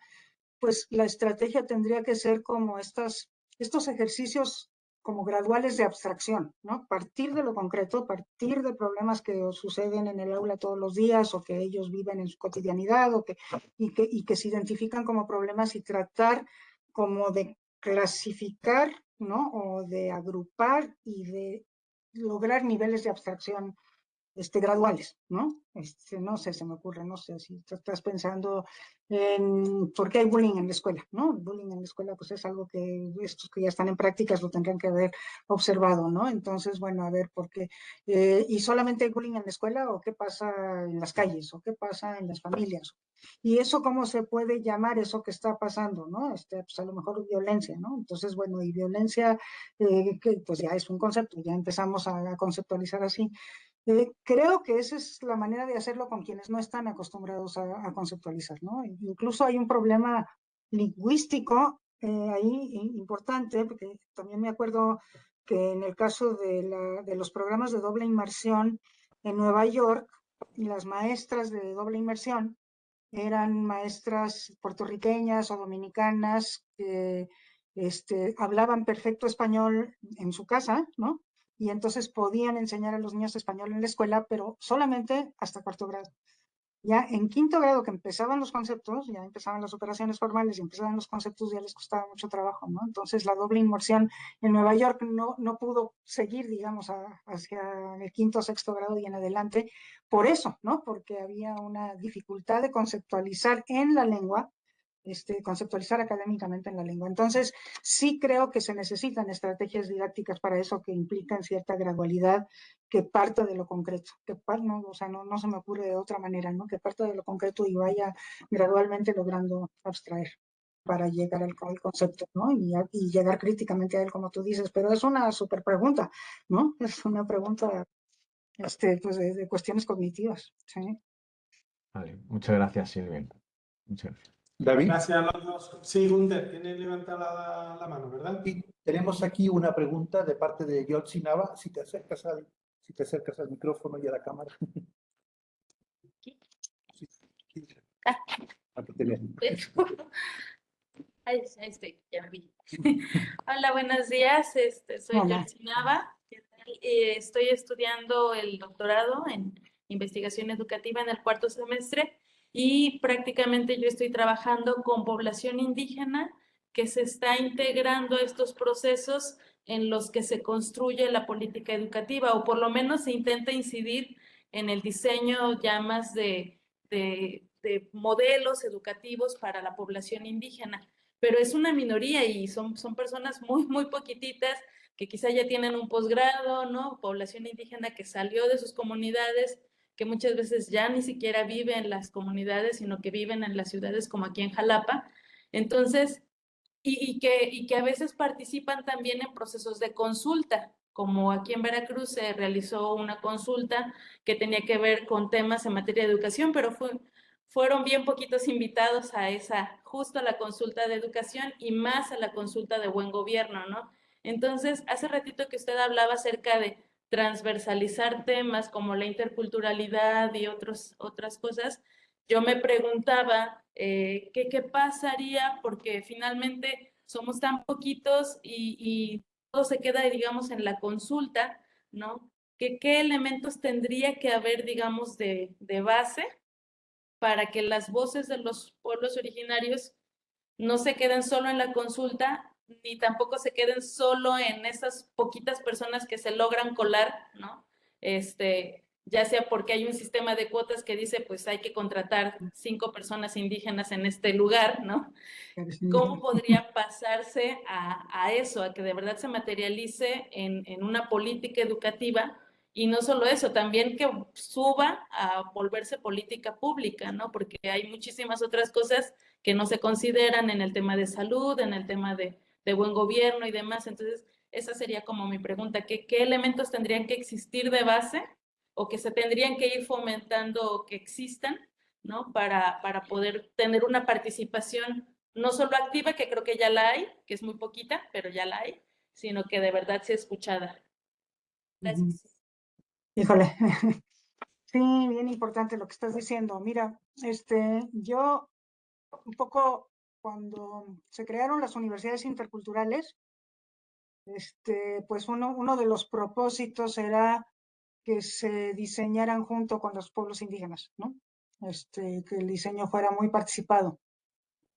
pues la estrategia tendría que ser como estos ejercicios como graduales de abstracción, ¿no? Partir de lo concreto, partir de problemas que suceden en el aula todos los días o que ellos viven en su cotidianidad y que se identifican como problemas y tratar como de clasificar, ¿no? O de agrupar y de lograr niveles de abstracción graduales, ¿no? No sé, se me ocurre, no sé si estás pensando en por qué hay bullying en la escuela, ¿no? El bullying en la escuela, pues es algo que estos que ya están en prácticas lo tendrán que haber observado, ¿no? Entonces, bueno, a ver, ¿por qué? ¿Y solamente hay bullying en la escuela o qué pasa en las calles o qué pasa en las familias? Y eso, ¿cómo se puede llamar eso que está pasando, ¿no? Pues a lo mejor violencia, ¿no? Entonces, bueno, y violencia, que pues ya es un concepto, ya empezamos a conceptualizar así. Creo que esa es la manera de hacerlo con quienes no están acostumbrados a conceptualizar, ¿no? Incluso hay un problema lingüístico ahí importante, porque también me acuerdo que en el caso de los programas de doble inmersión en Nueva York, las maestras de doble inmersión eran maestras puertorriqueñas o dominicanas que hablaban perfecto español en su casa, ¿no? Y entonces podían enseñar a los niños español en la escuela, pero solamente hasta cuarto grado. Ya en quinto grado que empezaban los conceptos, ya empezaban las operaciones formales y empezaban los conceptos, ya les costaba mucho trabajo, ¿no? Entonces la doble inmersión en Nueva York no pudo seguir, digamos, hacia el quinto o sexto grado y en adelante, por eso, ¿no? Porque había una dificultad de conceptualizar en la lengua conceptualizar académicamente en la lengua. Entonces, sí creo que se necesitan estrategias didácticas para eso que implican cierta gradualidad, que parta de lo concreto, no, o sea, no se me ocurre de otra manera, ¿no? Que parta de lo concreto y vaya gradualmente logrando abstraer para llegar al concepto, ¿no? Y llegar críticamente a él, como tú dices, pero es una súper pregunta, ¿no? Es una pregunta, pues de cuestiones cognitivas, ¿sí? Vale, muchas gracias, Silvia. Muchas gracias. David, Gracias a los dos. Sí, Gunther, tienes levantada la mano, ¿verdad? y tenemos aquí una pregunta de parte de Yotzi Nava, si te acercas al micrófono y a la cámara. Sí, sí. Aquí tenés. Ahí estoy, ya me vi. Hola, buenos días. Soy Hola. Yoltzi Nava. ¿Qué tal? Estoy estudiando el doctorado en investigación educativa en el 4º semestre y prácticamente yo estoy trabajando con población indígena que se está integrando a estos procesos en los que se construye la política educativa, o por lo menos se intenta incidir en el diseño ya más de modelos educativos para la población indígena. Pero es una minoría y son personas muy poquititas que quizá ya tienen un posgrado, ¿no? Población indígena que salió de sus comunidades, que muchas veces ya ni siquiera vive en las comunidades, sino que viven en las ciudades como aquí en Jalapa. Entonces, y que a veces participan también en procesos de consulta, como aquí en Veracruz se realizó una consulta que tenía que ver con temas en materia de educación, pero fueron bien poquitos invitados a justo a la consulta de educación y más a la consulta de buen gobierno, ¿no? Entonces, hace ratito que usted hablaba acerca de transversalizar temas como la interculturalidad y otras cosas, yo me preguntaba qué pasaría, porque finalmente somos tan poquitos y todo se queda, digamos, en la consulta, ¿no? ¿Qué elementos tendría que haber, digamos, de base para que las voces de los pueblos originarios no se queden solo en la consulta, ni tampoco se queden solo en esas poquitas personas que se logran colar, ¿no? Ya sea porque hay un sistema de cuotas que dice, pues hay que contratar 5 personas indígenas en este lugar, ¿no? ¿Cómo podría pasarse a eso, a que de verdad se materialice en una política educativa? Y no solo eso, también que suba a volverse política pública, ¿no? Porque hay muchísimas otras cosas que no se consideran en el tema de salud, en el tema de buen gobierno y demás. Entonces, esa sería como mi pregunta, ¿qué elementos tendrían que existir de base o que se tendrían que ir fomentando que existan, ¿no? Para poder tener una participación no solo activa, que creo que ya la hay, que es muy poquita, pero ya la hay, sino que de verdad sea escuchada. Gracias. Híjole, sí, bien importante lo que estás diciendo. Mira, yo un poco cuando se crearon las universidades interculturales, pues uno de los propósitos era que se diseñaran junto con los pueblos indígenas, ¿no? Que el diseño fuera muy participado.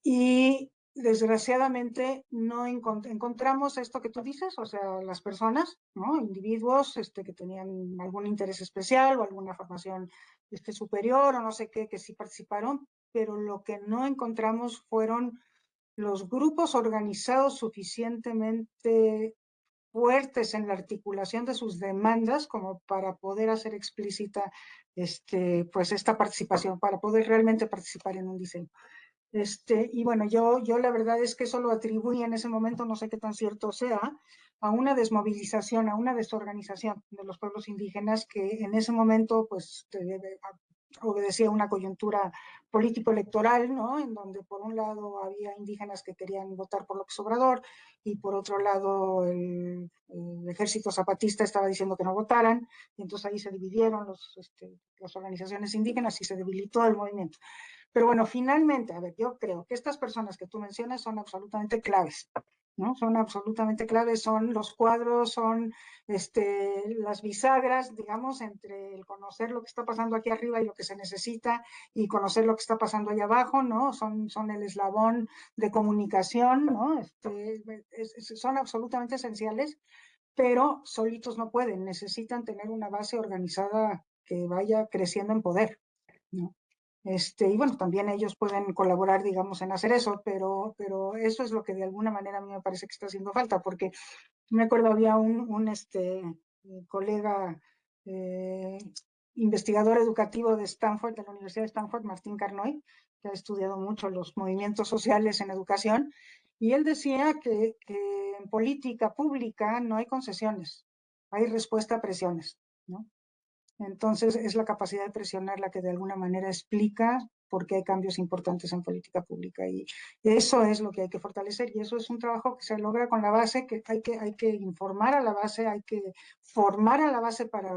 Y desgraciadamente no encontramos esto que tú dices, o sea, las personas, ¿no? Individuos que tenían algún interés especial o alguna formación superior o no sé qué, que sí participaron, pero lo que no encontramos fueron los grupos organizados suficientemente fuertes en la articulación de sus demandas como para poder hacer explícita pues esta participación, para poder realmente participar en un diseño. Y bueno, yo la verdad es que eso lo atribuí en ese momento, no sé qué tan cierto sea, a una desmovilización, a una desorganización de los pueblos indígenas que en ese momento pues obedecía a una coyuntura político-electoral, ¿no? En donde por un lado había indígenas que querían votar por López Obrador y por otro lado el ejército zapatista estaba diciendo que no votaran, y entonces ahí se dividieron las organizaciones indígenas y se debilitó el movimiento. Pero bueno, finalmente, a ver, yo creo que estas personas que tú mencionas son absolutamente claves, ¿no? Son absolutamente claves, son los cuadros, son las bisagras, digamos, entre el conocer lo que está pasando aquí arriba y lo que se necesita y conocer lo que está pasando allá abajo, ¿no? Son el eslabón de comunicación, ¿no? Son absolutamente esenciales, pero solitos no pueden, necesitan tener una base organizada que vaya creciendo en poder, ¿no? Y bueno, también ellos pueden colaborar, digamos, en hacer eso, pero eso es lo que de alguna manera a mí me parece que está haciendo falta, porque me acuerdo había un colega eh, investigador educativo de Stanford, de la Universidad de Stanford, Martín Carnoy, que ha estudiado mucho los movimientos sociales en educación, y él decía que en política pública no hay concesiones, hay respuesta a presiones, ¿no? Entonces, es la capacidad de presionar la que de alguna manera explica por qué hay cambios importantes en política pública. Y eso es lo que hay que fortalecer. Y eso es un trabajo que se logra con la base, que hay que informar a la base, hay que formar a la base para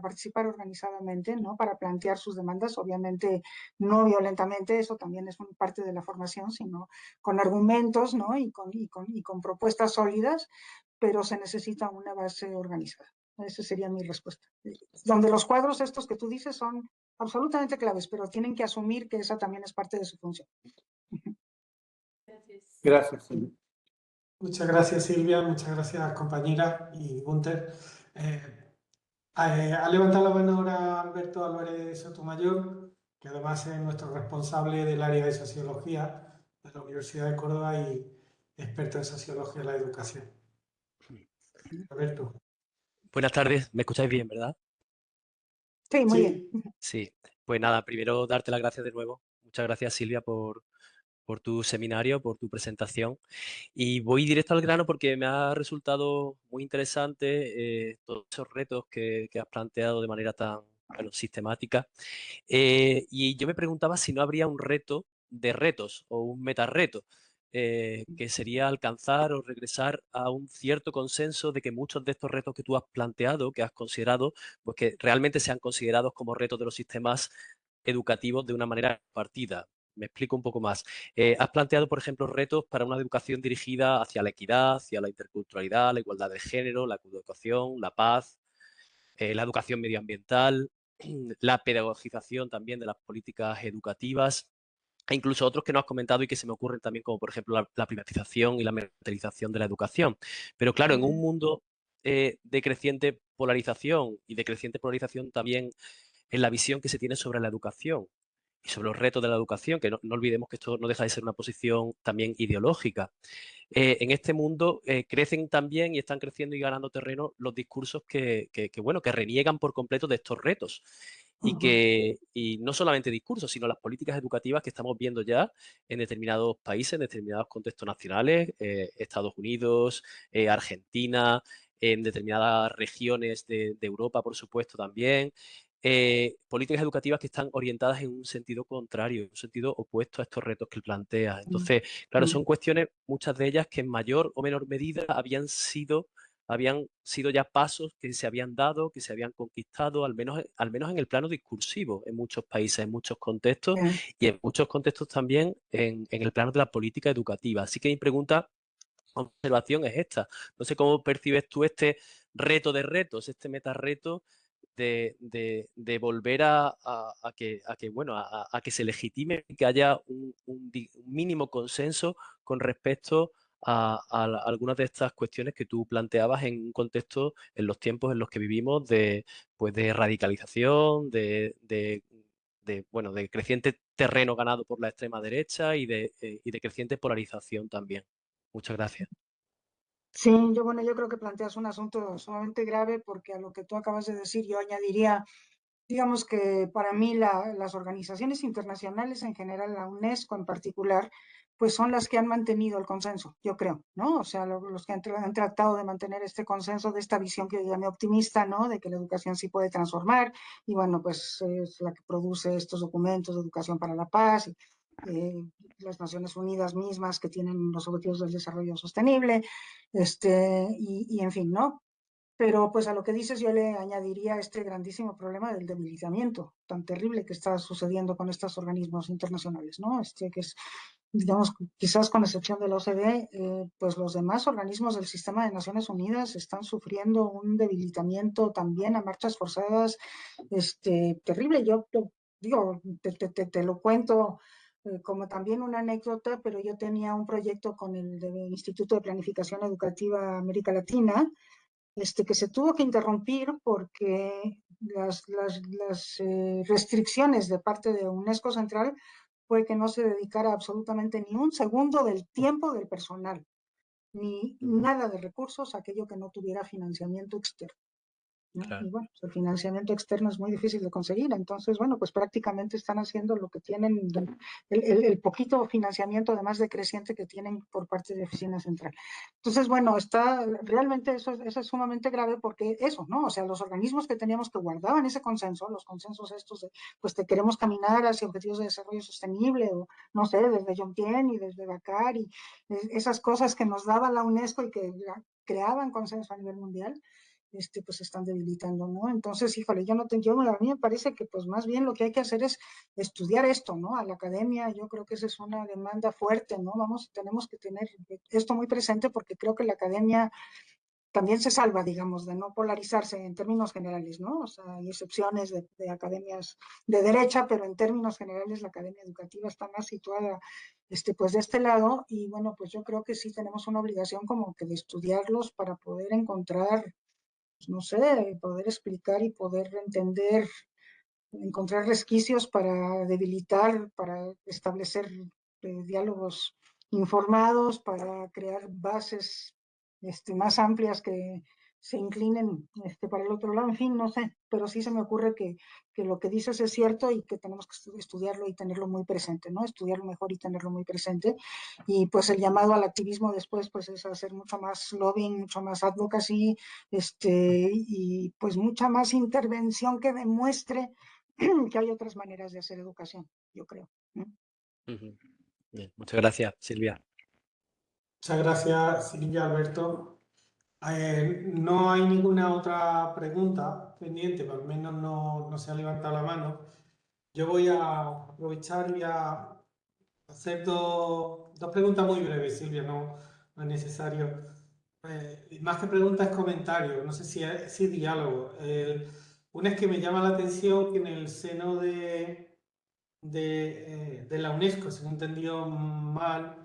participar organizadamente, ¿no? Para plantear sus demandas, obviamente no violentamente, eso también es parte de la formación, sino con argumentos, ¿no? Y con propuestas sólidas, pero se necesita una base organizada. Esa sería mi respuesta. Donde los cuadros estos que tú dices son absolutamente claves, pero tienen que asumir que esa también es parte de su función. Gracias. Gracias, Silvia. Muchas gracias, Silvia. Muchas gracias, compañera y Gunther. Ha levantado la mano ahora Alberto Álvarez Sotomayor, que además es nuestro responsable del área de sociología de la Universidad de Córdoba y experto en sociología de la educación. Alberto. Buenas tardes, ¿me escucháis bien, verdad? Sí, muy Sí. bien. Sí, pues nada, primero darte las gracias de nuevo. Muchas gracias, Silvia, por tu seminario, por tu presentación. Y voy directo al grano porque me ha resultado muy interesante todos esos retos que has planteado de manera tan sistemática. Y yo me preguntaba si no habría un reto de retos o un metarreto, que sería alcanzar o regresar a un cierto consenso de que muchos de estos retos que tú has planteado, que has considerado, pues que realmente sean considerados como retos de los sistemas educativos de una manera compartida. Me explico un poco más. Has planteado, por ejemplo, retos para una educación dirigida hacia la equidad, hacia la interculturalidad, la igualdad de género, la coeducación, la paz, la educación medioambiental, la pedagogización también de las políticas educativas, e incluso otros que no has comentado y que se me ocurren también, como por ejemplo la privatización y la mercantilización de la educación. Pero claro, en un mundo de creciente polarización y de creciente polarización también en la visión que se tiene sobre la educación y sobre los retos de la educación, que no olvidemos que esto no deja de ser una posición también ideológica. En este mundo crecen también y están creciendo y ganando terreno los discursos bueno, que reniegan por completo de estos retos. Y no solamente discursos, sino las políticas educativas que estamos viendo ya en determinados países, en determinados contextos nacionales, Estados Unidos, Argentina, en determinadas regiones de Europa, por supuesto, también. Políticas educativas que están orientadas en un sentido contrario, en un sentido opuesto a estos retos que él plantea. Entonces, claro, son cuestiones, muchas de ellas, que en mayor o menor medida habían sido ya pasos que se habían dado, que se habían conquistado, al menos en el plano discursivo, en muchos países, en muchos contextos, y en muchos contextos también en el plano de la política educativa. Así que mi pregunta, observación es esta. No sé cómo percibes tú este reto de retos, este metarreto de volver a que se legitime y que haya un mínimo consenso con respecto a algunas de estas cuestiones que tú planteabas en un contexto, en los tiempos en los que vivimos, de radicalización, de creciente terreno ganado por la extrema derecha y de creciente polarización también. Muchas gracias. Sí, yo creo que planteas un asunto sumamente grave, porque a lo que tú acabas de decir yo añadiría, digamos que para mí las organizaciones internacionales en general, la UNESCO en particular, pues son las que han mantenido el consenso, yo creo, ¿no? O sea, los que han tratado de mantener este consenso, de esta visión que yo llamé optimista, ¿no? De que la educación sí puede transformar, y bueno, pues es la que produce estos documentos de educación para la paz, las Naciones Unidas mismas, que tienen los objetivos del desarrollo sostenible, y en fin, ¿no? Pero pues a lo que dices yo le añadiría este grandísimo problema del debilitamiento tan terrible que está sucediendo con estos organismos internacionales, ¿no? Que es, digamos, quizás con excepción de la OCDE, pues los demás organismos del sistema de Naciones Unidas están sufriendo un debilitamiento también a marchas forzadas, terrible. Yo digo, te lo cuento como también una anécdota, pero yo tenía un proyecto con el Instituto de Planificación Educativa América Latina, que se tuvo que interrumpir porque las restricciones de parte de UNESCO Central fue que no se dedicara absolutamente ni un segundo del tiempo del personal, ni nada de recursos a aquello que no tuviera financiamiento externo, ¿no? Claro. Y bueno, pues el financiamiento externo es muy difícil de conseguir, entonces, bueno, pues prácticamente están haciendo lo que tienen, el poquito financiamiento, además decreciente, que tienen por parte de Oficina Central. Entonces, bueno, realmente eso es sumamente grave porque eso, ¿no? O sea, los organismos que teníamos que guardaban ese consenso, los consensos estos de, pues te queremos caminar hacia objetivos de desarrollo sostenible, o no sé, desde Jomtien y desde Dakar, y esas cosas que nos daba la UNESCO y que creaban consenso a nivel mundial, pues se están debilitando, ¿no? Entonces, híjole, a mí me parece que pues más bien lo que hay que hacer es estudiar esto, ¿no? A la academia, yo creo que esa es una demanda fuerte, ¿no? Tenemos que tener esto muy presente porque creo que la academia también se salva, digamos, de no polarizarse en términos generales, ¿no? O sea, hay excepciones de academias de derecha, pero en términos generales la academia educativa está más situada, pues de este lado, y bueno, pues yo creo que sí tenemos una obligación como que de estudiarlos para poder encontrar, no sé, poder explicar y poder entender, encontrar resquicios para debilitar, para establecer diálogos informados, para crear bases más amplias que se inclinen para el otro lado, en fin, no sé, pero sí se me ocurre que lo que dices es cierto y que tenemos que estudiarlo y tenerlo muy presente, ¿no? Estudiarlo mejor y tenerlo muy presente. Y pues el llamado al activismo después, pues es hacer mucho más lobbying, mucho más advocacy, y pues mucha más intervención que demuestre que hay otras maneras de hacer educación, yo creo. Ujú. Bien, muchas gracias, Silvia. Muchas gracias, Silvia, Alberto. No hay ninguna otra pregunta pendiente, al menos no se ha levantado la mano. Yo voy a aprovechar y voy a hacer dos preguntas muy breves, Silvia, no es necesario. Más que preguntas, comentarios, no sé si diálogo. Una es que me llama la atención que en el seno de la UNESCO, si no he entendido mal,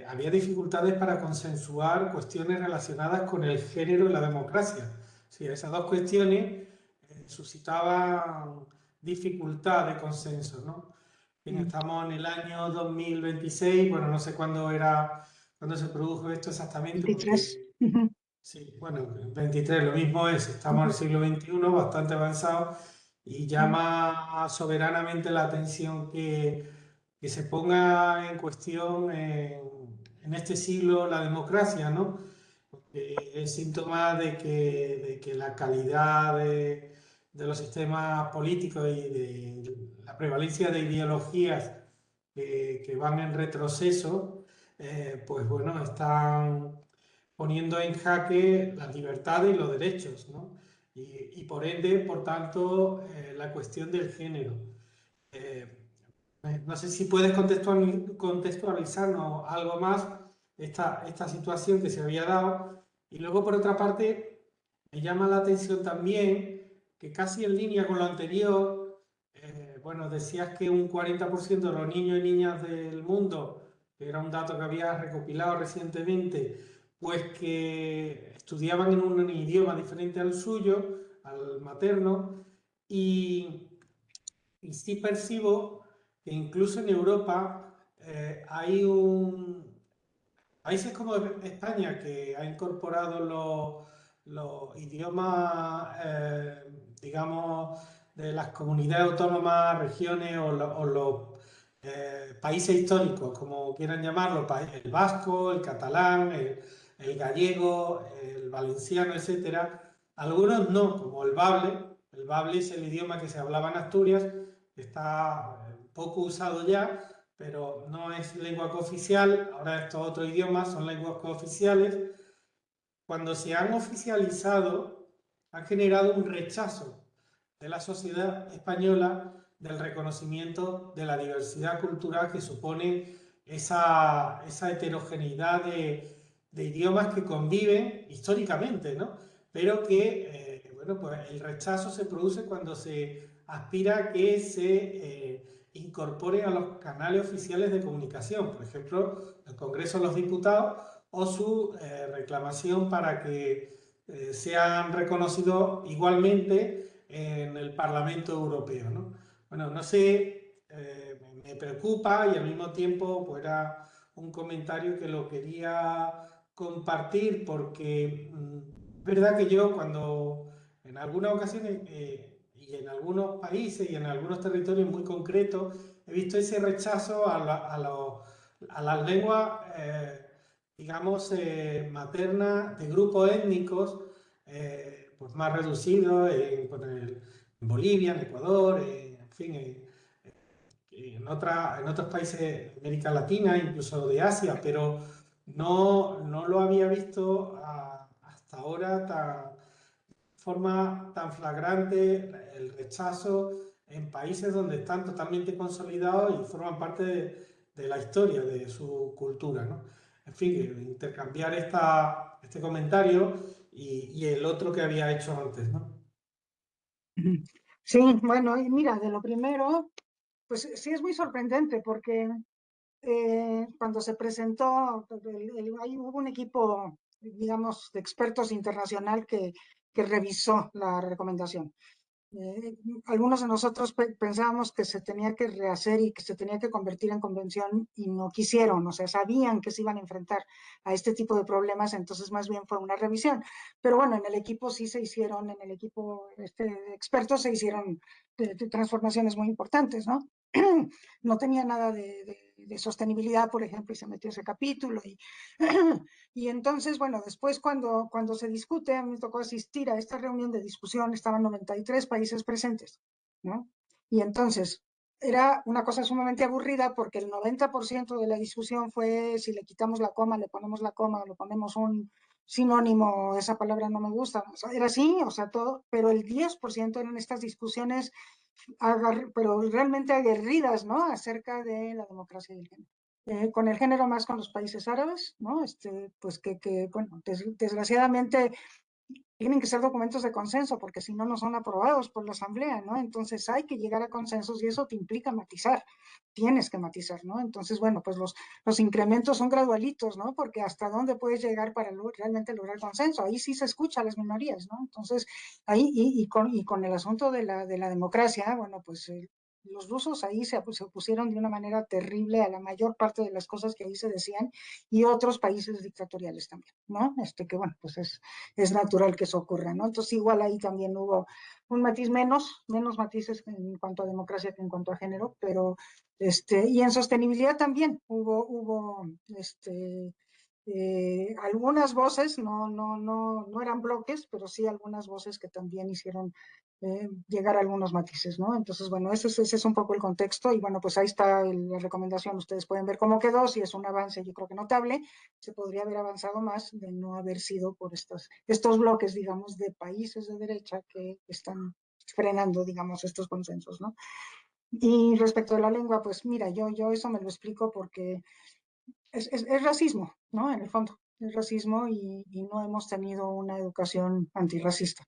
había dificultades para consensuar cuestiones relacionadas con el género y la democracia. Sí, esas dos cuestiones suscitaban dificultad de consenso, ¿no? Bien, estamos en el año 2026, bueno, no sé cuándo se produjo esto exactamente, 23. porque sí, bueno, 23, lo mismo es, estamos en el siglo XXI, bastante avanzado, y llama soberanamente la atención que se ponga en cuestión en este siglo la democracia, ¿no? Porque es síntoma de que la calidad de los sistemas políticos y de la prevalencia de ideologías que van en retroceso, pues bueno, están poniendo en jaque las libertades y los derechos, ¿no? Y por ende, por tanto, la cuestión del género. No sé si puedes contextualizarnos algo más esta situación que se había dado. Y luego, por otra parte, me llama la atención también que casi en línea con lo anterior, bueno, decías que un 40% de los niños y niñas del mundo, que era un dato que había recopilado recientemente, pues que estudiaban en un idioma diferente al suyo, al materno, y sí percibo que incluso en Europa hay países como España, que ha incorporado los idiomas, digamos, de las comunidades autónomas, regiones o los países históricos, como quieran llamarlo, el vasco, el catalán, el gallego, el valenciano, etcétera. Algunos no, como el bable. El bable es el idioma que se hablaba en Asturias, que está poco usado ya, pero no es lengua cooficial. Ahora estos otros idiomas son lenguas cooficiales. Cuando se han oficializado, han generado un rechazo de la sociedad española del reconocimiento de la diversidad cultural que supone esa heterogeneidad de idiomas que conviven históricamente, ¿no? Pero que, bueno, pues el rechazo se produce cuando se aspira a que se incorpore a los canales oficiales de comunicación, por ejemplo, el Congreso de los Diputados, o su reclamación para que sean reconocidos igualmente en el Parlamento Europeo, ¿no? Bueno, no sé, me preocupa y al mismo tiempo pues era un comentario que lo quería compartir porque es verdad que yo cuando en algunas ocasiones y en algunos países y en algunos territorios muy concretos he visto ese rechazo a las lenguas, digamos, maternas de grupos étnicos pues más reducidos en Bolivia, en Ecuador, en fin, en otros países de América Latina, incluso de Asia, pero no lo había visto hasta ahora forma tan flagrante el rechazo en países donde están totalmente consolidados y forman parte de la historia, de su cultura, ¿no? En fin, intercambiar este comentario y el otro que había hecho antes, ¿no? Sí, bueno, y mira, de lo primero, pues sí es muy sorprendente porque cuando se presentó, ahí hubo un equipo, digamos, de expertos internacional que revisó la recomendación. Algunos de nosotros pensábamos que se tenía que rehacer y que se tenía que convertir en convención y no quisieron, o sea, sabían que se iban a enfrentar a este tipo de problemas, entonces más bien fue una revisión. Pero bueno, en el equipo sí se hicieron, en el equipo de expertos se hicieron transformaciones muy importantes, ¿no? No tenía nada de sostenibilidad, por ejemplo, y se metió ese capítulo. Y entonces, bueno, después cuando se discute, a mí me tocó asistir a esta reunión de discusión, estaban 93 países presentes, ¿no? Y entonces era una cosa sumamente aburrida porque el 90% de la discusión fue si le quitamos la coma, le ponemos la coma, o le ponemos un sinónimo, esa palabra no me gusta, o sea, era así, o sea, todo, pero el 10% eran estas discusiones pero realmente aguerridas, ¿no? Acerca de la democracia y el género. Con el género más con los países árabes, ¿no? Pues bueno, desgraciadamente tienen que ser documentos de consenso, porque si no, no son aprobados por la Asamblea, ¿no? Entonces hay que llegar a consensos y eso te implica matizar, tienes que matizar, ¿no? Entonces, bueno, pues los incrementos son gradualitos, ¿no? Porque hasta dónde puedes llegar para realmente lograr consenso, ahí sí se escucha a las minorías, ¿no? Entonces, ahí, y con el asunto de la democracia, bueno, pues los rusos ahí se opusieron de una manera terrible a la mayor parte de las cosas que ahí se decían y otros países dictatoriales también, ¿no? Que bueno, pues es natural que eso ocurra, ¿no? Entonces igual ahí también hubo un matiz menos matices en cuanto a democracia que en cuanto a género, pero y en sostenibilidad también hubo algunas voces, no eran bloques, pero sí algunas voces que también hicieron llegar a algunos matices, ¿no? Entonces, bueno, ese es un poco el contexto y bueno, pues ahí está la recomendación, ustedes pueden ver cómo quedó, si es un avance yo creo que notable, se podría haber avanzado más de no haber sido por estos bloques, digamos, de países de derecha que están frenando, digamos, estos consensos, ¿no? Y respecto a la lengua, pues mira, yo eso me lo explico porque es racismo, ¿no? En el fondo, es racismo y no hemos tenido una educación antirracista,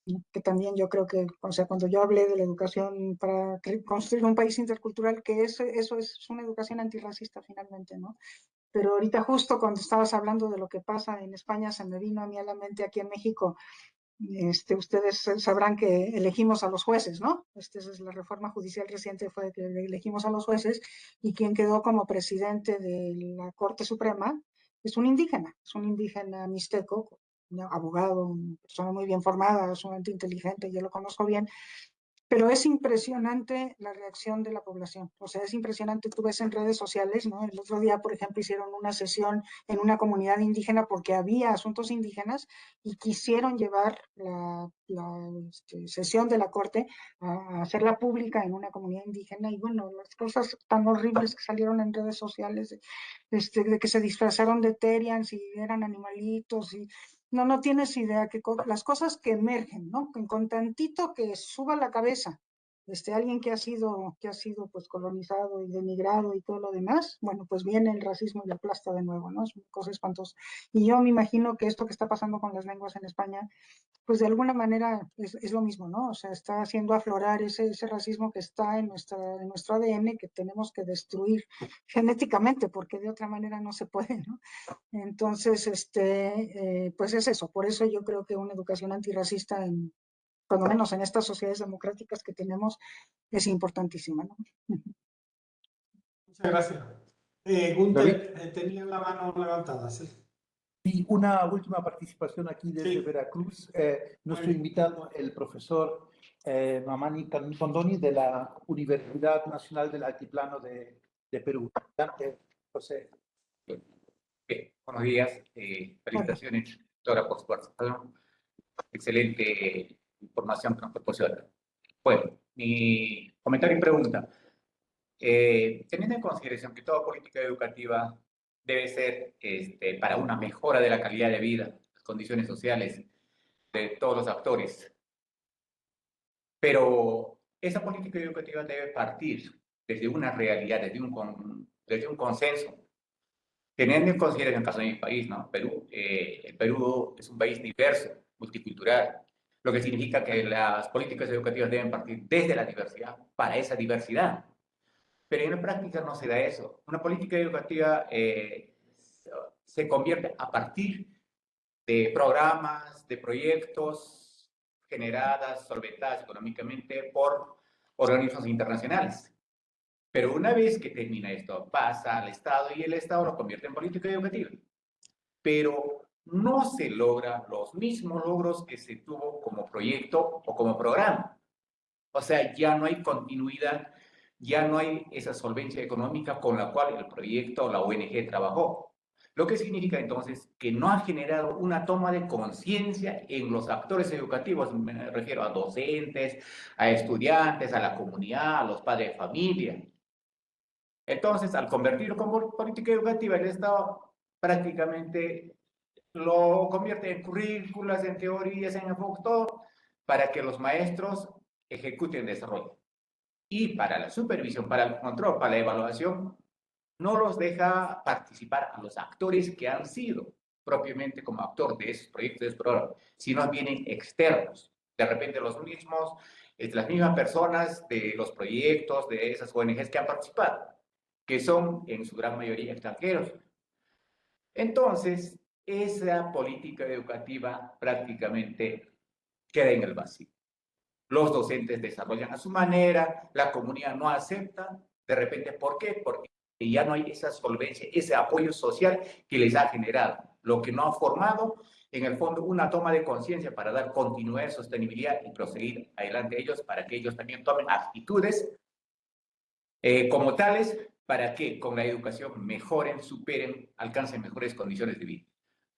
¿no? Que también yo creo que, o sea, cuando yo hablé de la educación para construir un país intercultural, que eso es una educación antirracista finalmente, ¿no? Pero ahorita justo cuando estabas hablando de lo que pasa en España, se me vino a mí a la mente aquí en México. Ustedes sabrán que elegimos a los jueces, ¿no? Esta es la reforma judicial reciente, fue que elegimos a los jueces y quien quedó como presidente de la Corte Suprema es un indígena mixteco, un abogado, una persona muy bien formada, sumamente inteligente, yo lo conozco bien, pero es impresionante la reacción de la población. O sea, es impresionante. Tú ves en redes sociales, ¿no? El otro día, por ejemplo, hicieron una sesión en una comunidad indígena porque había asuntos indígenas y quisieron llevar la sesión de la corte a hacerla pública en una comunidad indígena. Y bueno, las cosas tan horribles que salieron en redes sociales, de que se disfrazaron de terians y eran animalitos y no tienes idea que las cosas que emergen, ¿no? Con tantito que suba la cabeza alguien que ha sido pues colonizado y denigrado y todo lo demás, bueno, pues viene el racismo y la aplasta de nuevo, ¿no? Es una cosa espantosa. Y yo me imagino que esto que está pasando con las lenguas en España, pues de alguna manera es lo mismo, ¿no? O sea, está haciendo aflorar ese racismo que está en nuestro ADN, que tenemos que destruir genéticamente, porque de otra manera no se puede, ¿no? Entonces, pues es eso. Por eso yo creo que una educación antirracista, por lo menos en estas sociedades democráticas que tenemos, es importantísima, ¿no? Muchas gracias. David, Gunther, tenía la mano levantada, sí. y una última participación aquí desde Sí. Veracruz. Muy Nuestro bien. invitado, el profesor Mamani Tondoni de la Universidad Nacional del Altiplano de Perú. Adelante, José. Bien, buenos días. Felicitaciones, doctora, por su participación. Excelente información que nos proporciona. Bueno, mi comentario y pregunta. Teniendo en consideración que toda política educativa debe ser para una mejora de la calidad de vida, las condiciones sociales de todos los actores, pero esa política educativa debe partir desde una realidad, desde un consenso. Teniendo en consideración el caso de mi país, ¿no? Perú, el Perú es un país diverso, multicultural, lo que significa que las políticas educativas deben partir desde la diversidad, para esa diversidad. Pero en la práctica no se da eso. Una política educativa se convierte a partir de programas, de proyectos generadas, solventadas económicamente por organismos internacionales. Pero una vez que termina esto, pasa al Estado y el Estado lo convierte en política educativa. Pero no se logran los mismos logros que se tuvo como proyecto o como programa. O sea, ya no hay continuidad, ya no hay esa solvencia económica con la cual el proyecto o la ONG trabajó. Lo que significa entonces que no ha generado una toma de conciencia en los actores educativos, me refiero a docentes, a estudiantes, a la comunidad, a los padres de familia. Entonces, al convertirlo como política educativa, el Estado prácticamente lo convierte en currículas, en teorías, en enfoque, todo, para que los maestros ejecuten el desarrollo. Y para la supervisión, para el control, para la evaluación, no los deja participar a los actores que han sido propiamente como actor de esos proyectos, de esos programas, sino vienen externos. De repente los mismos, las mismas personas de los proyectos, de esas ONGs que han participado, que son en su gran mayoría extranjeros. Entonces, esa política educativa prácticamente queda en el vacío. Los docentes desarrollan a su manera, la comunidad no acepta, de repente, ¿por qué? Porque ya no hay esa solvencia, ese apoyo social que les ha generado, lo que no ha formado, en el fondo, una toma de conciencia para dar continuidad, sostenibilidad y proseguir adelante ellos, para que ellos también tomen actitudes como tales, para que con la educación mejoren, superen, alcancen mejores condiciones de vida.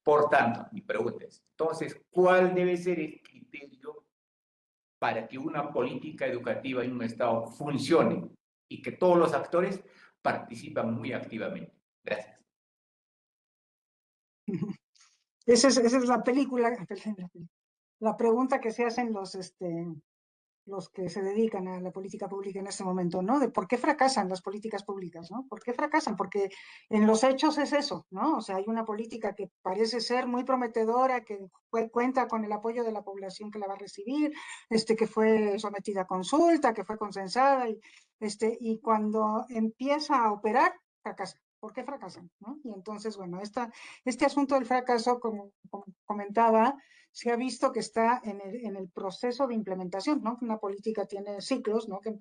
Por tanto, mi pregunta es, entonces, ¿cuál debe ser el criterio para que una política educativa en un Estado funcione y que todos los actores participan muy activamente? Gracias. Esa es la película, la pregunta que se hacen los que se dedican a la política pública en este momento, ¿no? De por qué fracasan las políticas públicas, ¿no? ¿Por qué fracasan? Porque en los hechos es eso, ¿no? O sea, hay una política que parece ser muy prometedora, que cuenta con el apoyo de la población que la va a recibir, que fue sometida a consulta, que fue consensada, y cuando empieza a operar, fracasa. ¿Por qué fracasan? ¿No? Y entonces, bueno, este asunto del fracaso, como comentaba, se ha visto que está en el proceso de implementación, ¿no? Una política tiene ciclos, ¿no? Que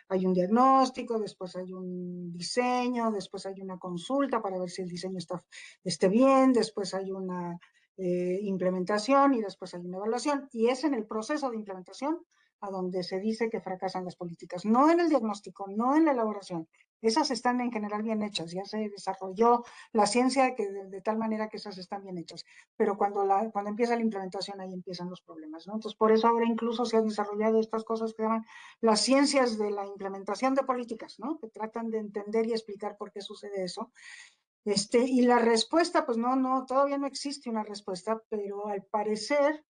hay un diagnóstico, después hay un diseño, después hay una consulta para ver si el diseño esté bien, después hay una implementación y después hay una evaluación. Y es en el proceso de implementación a donde se dice que fracasan las políticas, no en el diagnóstico, no en la elaboración. Esas están en general bien hechas, ya se desarrolló la ciencia que de tal manera que esas están bien hechas, pero cuando empieza la implementación ahí empiezan los problemas, ¿no? Entonces por eso ahora incluso se han desarrollado estas cosas que llaman las ciencias de la implementación de políticas, ¿no? Que tratan de entender y explicar por qué sucede eso. Y la respuesta, pues no, todavía no existe una respuesta, pero al parecer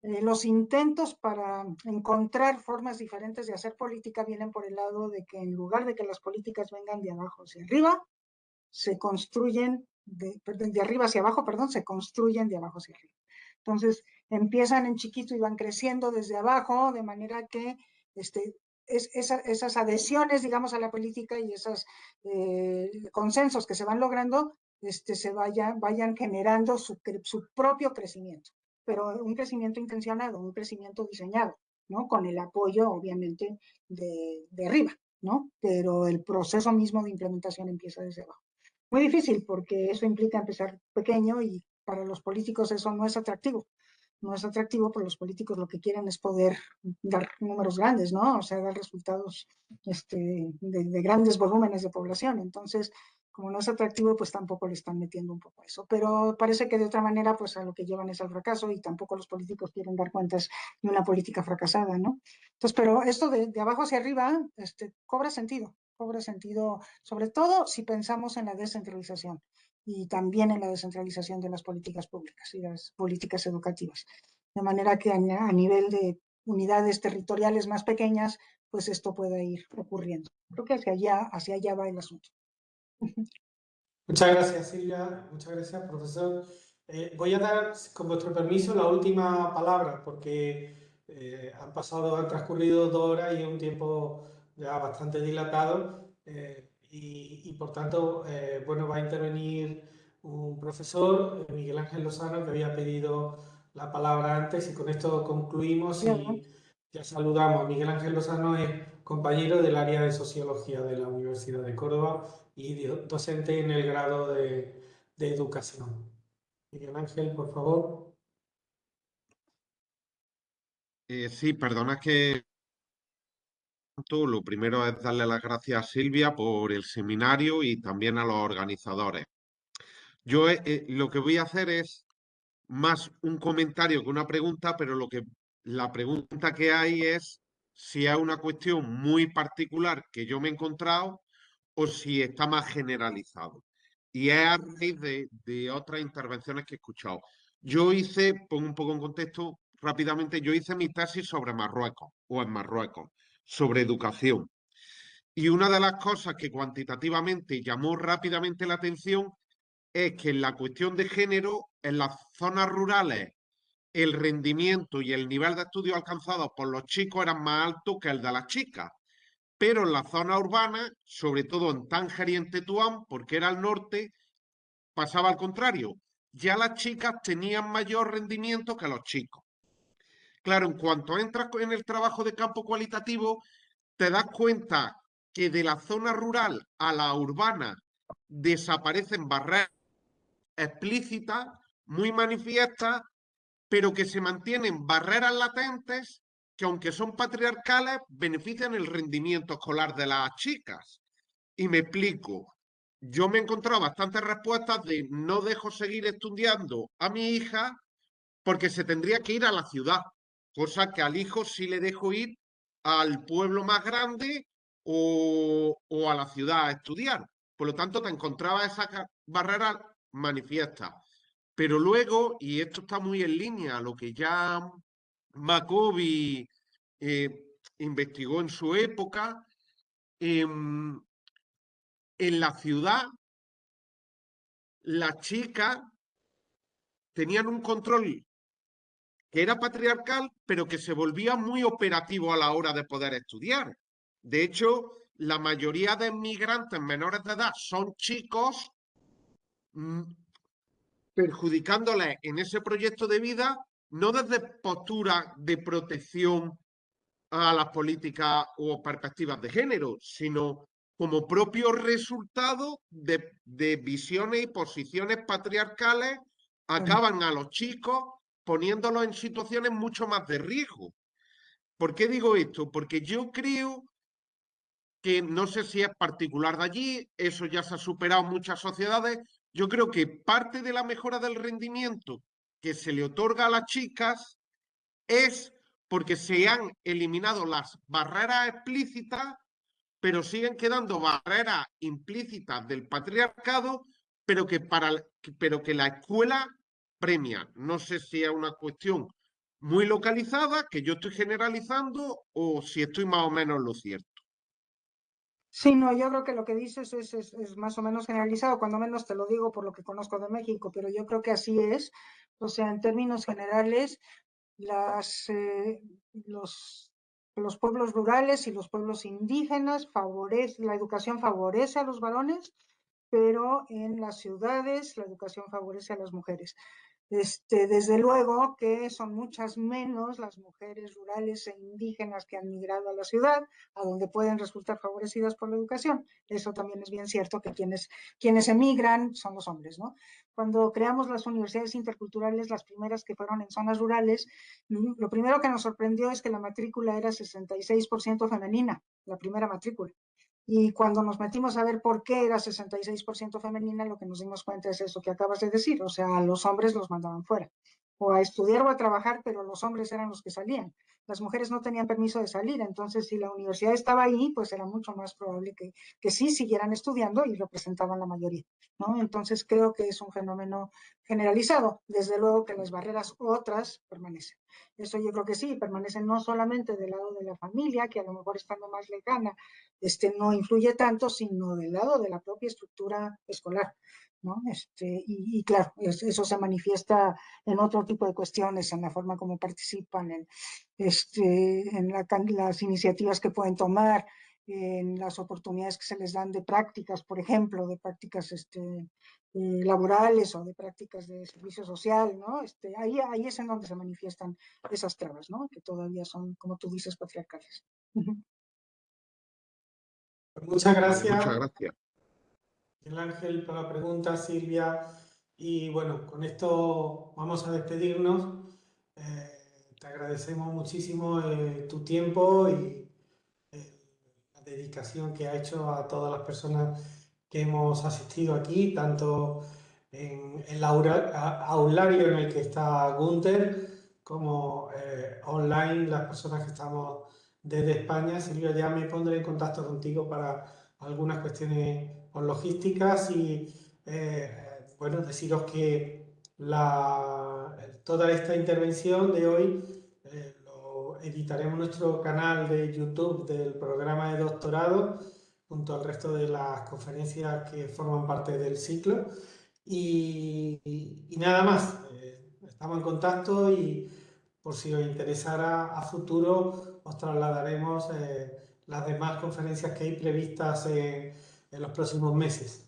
los intentos para encontrar formas diferentes de hacer política vienen por el lado de que en lugar de que las políticas vengan de abajo hacia arriba, se construyen de arriba hacia abajo, perdón, se construyen de abajo hacia arriba. Entonces, empiezan en chiquito y van creciendo desde abajo, de manera que esas adhesiones, digamos, a la política y esos consensos que se van logrando, se vayan generando su propio crecimiento, pero un crecimiento intencionado, un crecimiento diseñado, ¿no? Con el apoyo, obviamente, de arriba, ¿no? Pero el proceso mismo de implementación empieza desde abajo. Muy difícil porque eso implica empezar pequeño y para los políticos eso no es atractivo. No es atractivo porque los políticos lo que quieren es poder dar números grandes, ¿no? O sea, dar resultados de grandes volúmenes de población. Entonces, como no es atractivo, pues tampoco le están metiendo un poco eso. Pero parece que de otra manera, pues a lo que llevan es al fracaso y tampoco los políticos quieren dar cuentas de una política fracasada, ¿no? Entonces, pero esto de abajo hacia arriba cobra sentido, sobre todo si pensamos en la descentralización y también en la descentralización de las políticas públicas y las políticas educativas. De manera que a nivel de unidades territoriales más pequeñas, pues esto pueda ir ocurriendo. Creo que hacia allá va el asunto. Muchas gracias, Silvia. Muchas gracias, profesor. Voy a dar, con vuestro permiso, la última palabra, porque han transcurrido 2 horas y es un tiempo ya bastante dilatado. Y por tanto, bueno, va a intervenir un profesor, Miguel Ángel Lozano, que había pedido la palabra antes, y con esto concluimos y ya saludamos. Miguel Ángel Lozano es compañero del área de Sociología de la Universidad de Córdoba y docente en el grado de Educación. Miguel Ángel, por favor. Sí, perdona que lo primero es darle las gracias a Silvia por el seminario y también a los organizadores. Yo lo que voy a hacer es más un comentario que una pregunta, pero la pregunta que hay es si es una cuestión muy particular que yo me he encontrado o si está más generalizado. Y es a raíz de otras intervenciones que he escuchado. Yo pongo un poco en contexto rápidamente, yo hice mi tesis sobre Marruecos, o en Marruecos, sobre educación. Y una de las cosas que cuantitativamente llamó rápidamente la atención es que en la cuestión de género, en las zonas rurales, el rendimiento y el nivel de estudio alcanzado por los chicos eran más altos que el de las chicas. Pero en la zona urbana, sobre todo en Tánger y en Tetuán, porque era al norte, pasaba al contrario. Ya las chicas tenían mayor rendimiento que los chicos. Claro, en cuanto entras en el trabajo de campo cualitativo, te das cuenta que de la zona rural a la urbana desaparecen barreras explícitas, muy manifiestas, pero que se mantienen barreras latentes que, aunque son patriarcales, benefician el rendimiento escolar de las chicas. Y me explico. Yo me he encontrado bastantes respuestas de no dejo seguir estudiando a mi hija porque se tendría que ir a la ciudad, cosa que al hijo sí le dejo ir al pueblo más grande o a la ciudad a estudiar. Por lo tanto, te encontraba esa barrera manifiesta. Pero luego, y esto está muy en línea a lo que ya Maccoby investigó en su época, en la ciudad las chicas tenían un control que era patriarcal, pero que se volvía muy operativo a la hora de poder estudiar. De hecho, la mayoría de inmigrantes menores de edad son chicos, perjudicándoles en ese proyecto de vida, no desde posturas de protección a las políticas o perspectivas de género, sino como propio resultado de visiones y posiciones patriarcales, acaban a los chicos poniéndolos en situaciones mucho más de riesgo. ¿Por qué digo esto? Porque yo creo que, no sé si es particular de allí, eso ya se ha superado en muchas sociedades, yo creo que parte de la mejora del rendimiento que se le otorga a las chicas es porque se han eliminado las barreras explícitas, pero siguen quedando barreras implícitas del patriarcado, pero que la escuela premia. No sé si es una cuestión muy localizada, que yo estoy generalizando, o si estoy más o menos en lo cierto. Sí, no, yo creo que lo que dices es más o menos generalizado, cuando menos te lo digo por lo que conozco de México, pero yo creo que así es. O sea, en términos generales, los pueblos rurales y los pueblos indígenas la educación favorece a los varones, pero en las ciudades la educación favorece a las mujeres. Desde luego que son muchas menos las mujeres rurales e indígenas que han migrado a la ciudad, a donde pueden resultar favorecidas por la educación. Eso también es bien cierto, que quienes emigran son los hombres, ¿no? Cuando creamos las universidades interculturales, las primeras que fueron en zonas rurales, lo primero que nos sorprendió es que la matrícula era 66% femenina, la primera matrícula. Y cuando nos metimos a ver por qué era 66% femenina, lo que nos dimos cuenta es eso que acabas de decir, o sea, a los hombres los mandaban fuera, o a estudiar o a trabajar, pero los hombres eran los que salían. Las mujeres no tenían permiso de salir, entonces si la universidad estaba ahí, pues era mucho más probable que sí siguieran estudiando y representaban la mayoría, ¿no? Entonces creo que es un fenómeno generalizado. Desde luego que las barreras otras permanecen. Eso yo creo que sí, permanecen no solamente del lado de la familia, que a lo mejor estando más lejana, no influye tanto, sino del lado de la propia estructura escolar, ¿no? Y claro, eso se manifiesta en otro tipo de cuestiones, en la forma como participan, en las iniciativas que pueden tomar, en las oportunidades que se les dan de prácticas, por ejemplo, de prácticas laborales o de prácticas de servicio social, ¿no? Ahí es en donde se manifiestan esas trabas, ¿no? Que todavía son, como tú dices, patriarcales. Muchas Vale, gracias, muchas gracias. Miguel Ángel, por la pregunta, Silvia. Y bueno, con esto vamos a despedirnos. Te agradecemos muchísimo tu tiempo y la dedicación que ha hecho a todas las personas que hemos asistido aquí, tanto en el aulario en el que está Gunther, como online, las personas que estamos desde España. Silvia, ya me pondré en contacto contigo para algunas cuestiones logísticas y bueno, deciros que toda esta intervención de hoy lo editaremos en nuestro canal de YouTube del programa de doctorado junto al resto de las conferencias que forman parte del ciclo y nada más, estamos en contacto y por si os interesara a futuro os trasladaremos las demás conferencias que hay previstas en los próximos meses.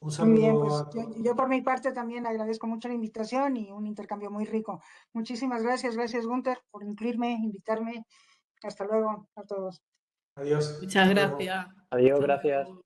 Un Muy bien, saludo pues a todos. yo por mi parte también agradezco mucho la invitación y un intercambio muy rico. Muchísimas gracias, Gunther, por incluirme, invitarme. Hasta luego a todos. Adiós. Muchas Hasta luego. gracias. Adiós, Hasta gracias. luego.